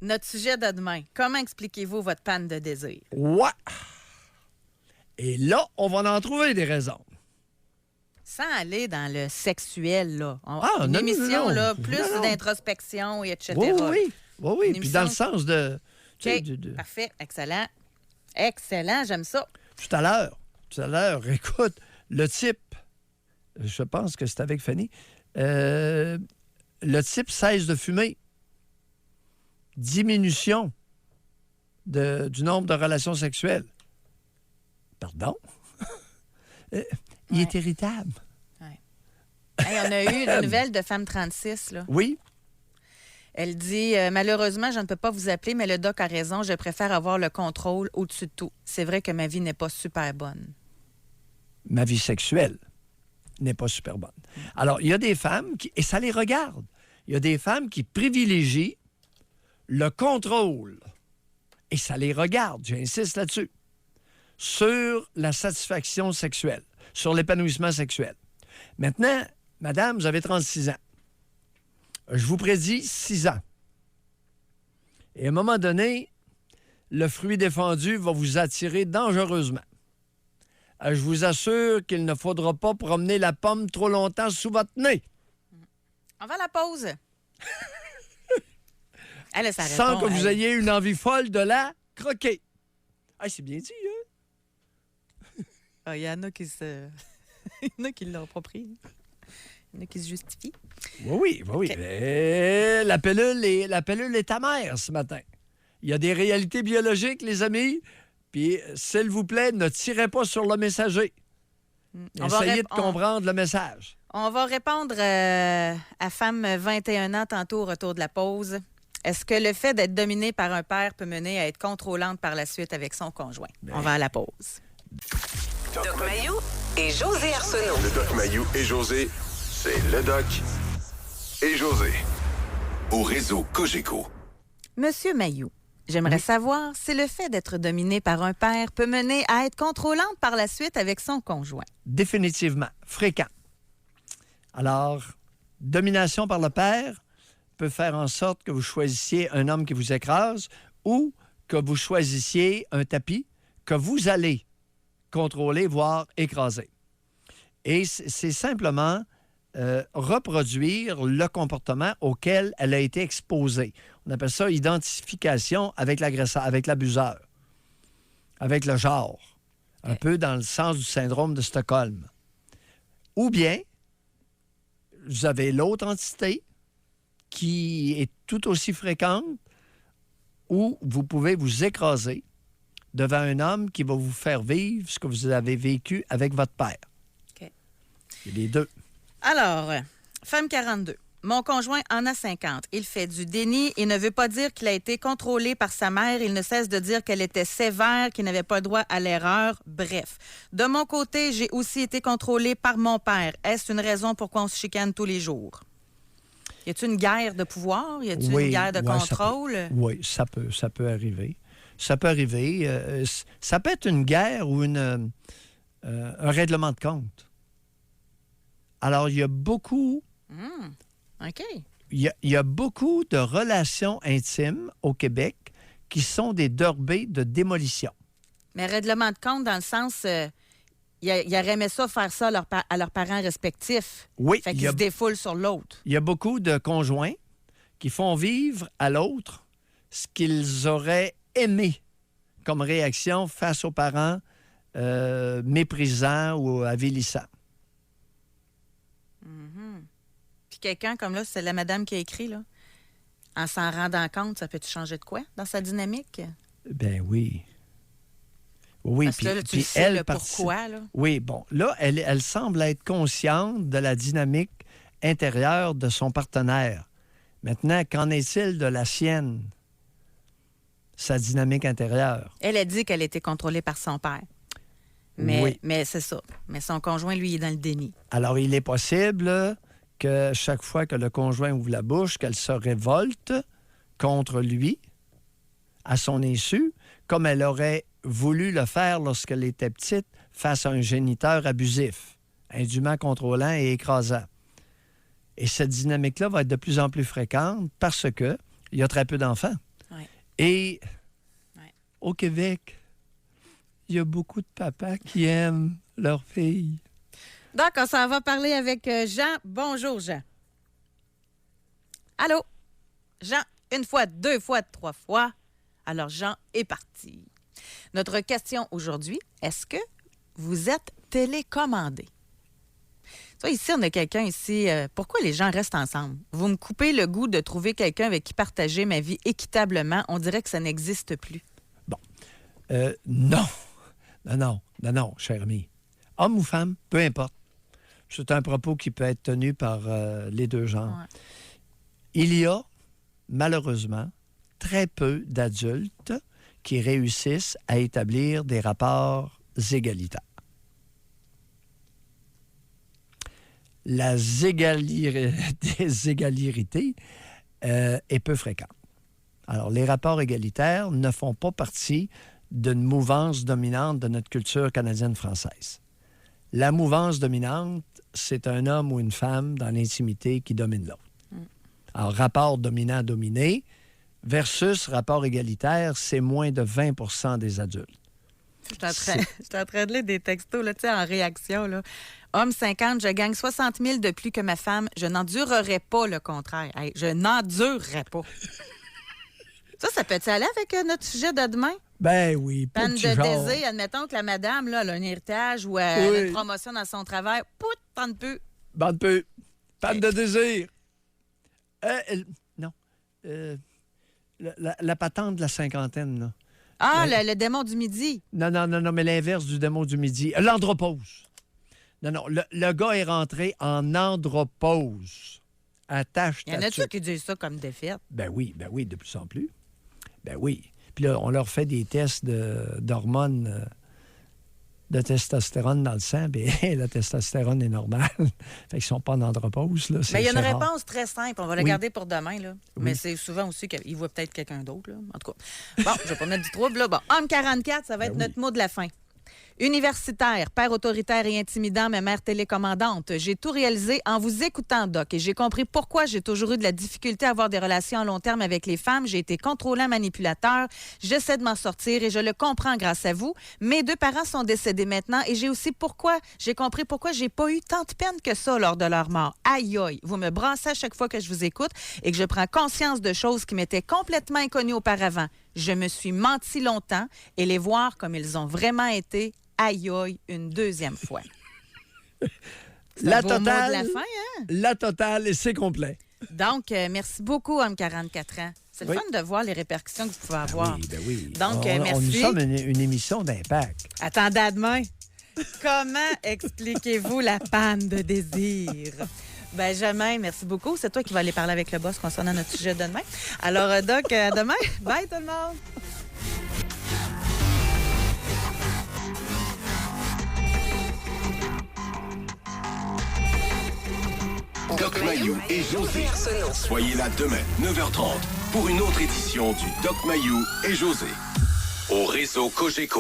notre sujet de demain. Comment expliquez-vous votre panne de désir? Ouais! Et là, on va en trouver des raisons. Sans aller dans le sexuel, là. Une émission, non. là, plus Non. d'introspection, et etc. Oui. Une Puis dans le émission- sens de... tu sais, OK, parfait, excellent. Excellent, j'aime ça. Tout à l'heure, écoute, le type, je pense que c'est avec Fanny, le type cesse de fumer. Diminution du nombre de relations sexuelles. Pardon? Il est irritable. Hey, on a eu une nouvelle de femme 36, là. Oui? Elle dit malheureusement, je ne peux pas vous appeler, mais le doc a raison. Je préfère avoir le contrôle au-dessus de tout. C'est vrai que ma vie n'est pas super bonne. Ma vie sexuelle n'est pas super bonne. Alors, il y a des femmes et ça les regarde, il y a des femmes qui privilégient le contrôle. Et ça les regarde, j'insiste là-dessus, sur la satisfaction sexuelle, sur l'épanouissement sexuel. Maintenant, madame, vous avez 36 ans. Je vous prédis 6 ans. Et à un moment donné, le fruit défendu va vous attirer dangereusement. Je vous assure qu'il ne faudra pas promener la pomme trop longtemps sous votre nez. On va à la pause. Elle, ça Sans répond, que vous elle. ayez une envie folle de la croquer. Ah, c'est bien dit, hein? Ah, il y en a qui se... Il y en a qui l'ont pas pris. Il y en a qui se justifient. Oui. OK. Mais la pilule est amère ce matin. Il y a des réalités biologiques, les amis. Puis, s'il vous plaît, ne tirez pas sur le messager. On va Essayez de comprendre le message. On va répondre à femme 21 ans tantôt au retour de la pause. Est-ce que le fait d'être dominé par un père peut mener à être contrôlante par la suite avec son conjoint? On va à la pause. Doc Mayou et José Arsenault. Le Doc Mayou et José, c'est le Doc et José. Au réseau Cogeco. Monsieur Mayou, j'aimerais savoir si le fait d'être dominé par un père peut mener à être contrôlante par la suite avec son conjoint. Définitivement. Fréquent. Alors, domination par le père, peut faire en sorte que vous choisissiez un homme qui vous écrase ou que vous choisissiez un tapis que vous allez contrôler, voire écraser. Et c'est simplement reproduire le comportement auquel elle a été exposée. On appelle ça identification avec l'agresseur, avec l'abuseur, avec le genre, un peu dans le sens du syndrome de Stockholm. Ou bien, vous avez l'autre entité qui est tout aussi fréquente, où vous pouvez vous écraser devant un homme qui va vous faire vivre ce que vous avez vécu avec votre père. OK. Il y a les deux. Alors, femme 42. Mon conjoint en a 50. Il fait du déni et ne veut pas dire qu'il a été contrôlé par sa mère. Il ne cesse de dire qu'elle était sévère, qu'il n'avait pas droit à l'erreur. Bref. De mon côté, j'ai aussi été contrôlée par mon père. Est-ce une raison pourquoi on se chicane tous les jours? Y a-t-il une guerre de pouvoir? Y a-t-il une guerre de contrôle? Oui, ça peut arriver. Ça peut arriver. Ça peut être une guerre ou un règlement de compte. Alors, il y a beaucoup... OK. Il y a beaucoup de relations intimes au Québec qui sont des derbés de démolition. Mais règlement de compte dans le sens... ils auraient aimé ça, faire ça à leurs parents respectifs. Oui. Fait qu'ils se défoulent sur l'autre. Il y a beaucoup de conjoints qui font vivre à l'autre ce qu'ils auraient aimé comme réaction face aux parents méprisants ou avilissants. Puis quelqu'un comme là, c'est la madame qui a écrit, là. En s'en rendant compte, ça peut-tu changer de quoi dans sa dynamique? Ben oui. Oui, Parce que là, tu sais le pourquoi, là. Oui, bon. Là, elle semble être consciente de la dynamique intérieure de son partenaire. Maintenant, qu'en est-il de la sienne? Sa dynamique intérieure. Elle a dit qu'elle était contrôlée par son père. Mais, Oui. mais c'est ça. Mais son conjoint, lui, il est dans le déni. Alors, il est possible que chaque fois que le conjoint ouvre la bouche, qu'elle se révolte contre lui, à son insu, comme elle aurait voulu le faire lorsqu'elle était petite face à un géniteur abusif, indûment contrôlant et écrasant. Et cette dynamique-là va être de plus en plus fréquente parce que il y a très peu d'enfants. Ouais. Et Ouais. au Québec, il y a beaucoup de papas qui aiment leur fille. Donc, on s'en va parler avec Jean. Bonjour, Jean. Allô? Jean, une fois, deux fois, trois fois. Alors, Jean est parti. Notre question aujourd'hui, est-ce que vous êtes télécommandé? Tu vois, ici, on a quelqu'un ici. Pourquoi les gens restent ensemble? Vous me coupez le goût de trouver quelqu'un avec qui partager ma vie équitablement. On dirait que ça n'existe plus. Bon. Non. Non, cher ami. Homme ou femme, peu importe. C'est un propos qui peut être tenu par les deux genres. Ouais. Il y a, malheureusement, très peu d'adultes qui réussissent à établir des rapports égalitaires. La déségalérité est peu fréquente. Alors, les rapports égalitaires ne font pas partie d'une mouvance dominante de notre culture canadienne-française. La mouvance dominante, c'est un homme ou une femme dans l'intimité qui domine l'autre. Alors, rapport dominant-dominé versus rapport égalitaire, c'est moins de 20 des adultes. Je suis en train de lire des textos là, en réaction. Là. Homme 50, je gagne 60 000 de plus que ma femme. Je n'endurerai pas le contraire. Hey, je n'endurerai pas. Ça peut-il aller avec notre sujet de demain? Ben oui, pas Panne de de genre. désir, admettons que la madame là, elle a un héritage ou elle a une promotion dans son travail. Pout, tente peu. Bande peu. Panne de désir. Non. La patente de la cinquantaine, là. Ah, le démon du midi. Non, mais l'inverse du démon du midi. L'andropause. Non, le gars est rentré en andropause. Attache ta Il y en a-tu tuque. qui disent ça comme défaite? Ben oui, de plus en plus. Ben oui. Puis là, on leur fait des tests d'hormones de testostérone dans le sang, bien, la testostérone est normale. Fait qu'ils sont pas en andropause, là. Mais il y a une c'est rare. réponse très simple. On va la Oui. garder pour demain. Là. Mais c'est souvent aussi qu'il voit peut-être quelqu'un d'autre. Là. En tout cas, bon, je vais pas mettre du trouble. Là. Bon, homme 44, ça va être notre mot de la fin. Universitaire, père autoritaire et intimidant, mais mère télécommandante. J'ai tout réalisé en vous écoutant, Doc, et j'ai compris pourquoi j'ai toujours eu de la difficulté à avoir des relations à long terme avec les femmes. J'ai été contrôlant, manipulateur. J'essaie de m'en sortir et je le comprends grâce à vous. Mes 2 parents sont décédés maintenant et j'ai compris pourquoi j'ai pas eu tant de peine que ça lors de leur mort. Aïe, aïe, vous me brassez à chaque fois que je vous écoute et que je prends conscience de choses qui m'étaient complètement inconnues auparavant. Je me suis menti longtemps et les voir comme ils ont vraiment été. Aïe, aïe, une 2e fois. La beau mot totale, de la fin, hein? La totale, et c'est complet. Donc, merci beaucoup, homme 44 ans. C'est le Oui. fun de voir les répercussions que vous pouvez avoir. Oui. Donc, Nous merci. sommes une émission d'impact. Attendez à demain. Comment expliquez-vous la panne de désir? Benjamin, merci beaucoup. C'est toi qui vas aller parler avec le boss concernant notre sujet de demain. Alors, Doc, à demain. Bye, tout le monde. Doc Mayou et José. Arsenault. Soyez là demain, 9h30, pour une autre édition du Doc Mayou et José. Au réseau Cogeco.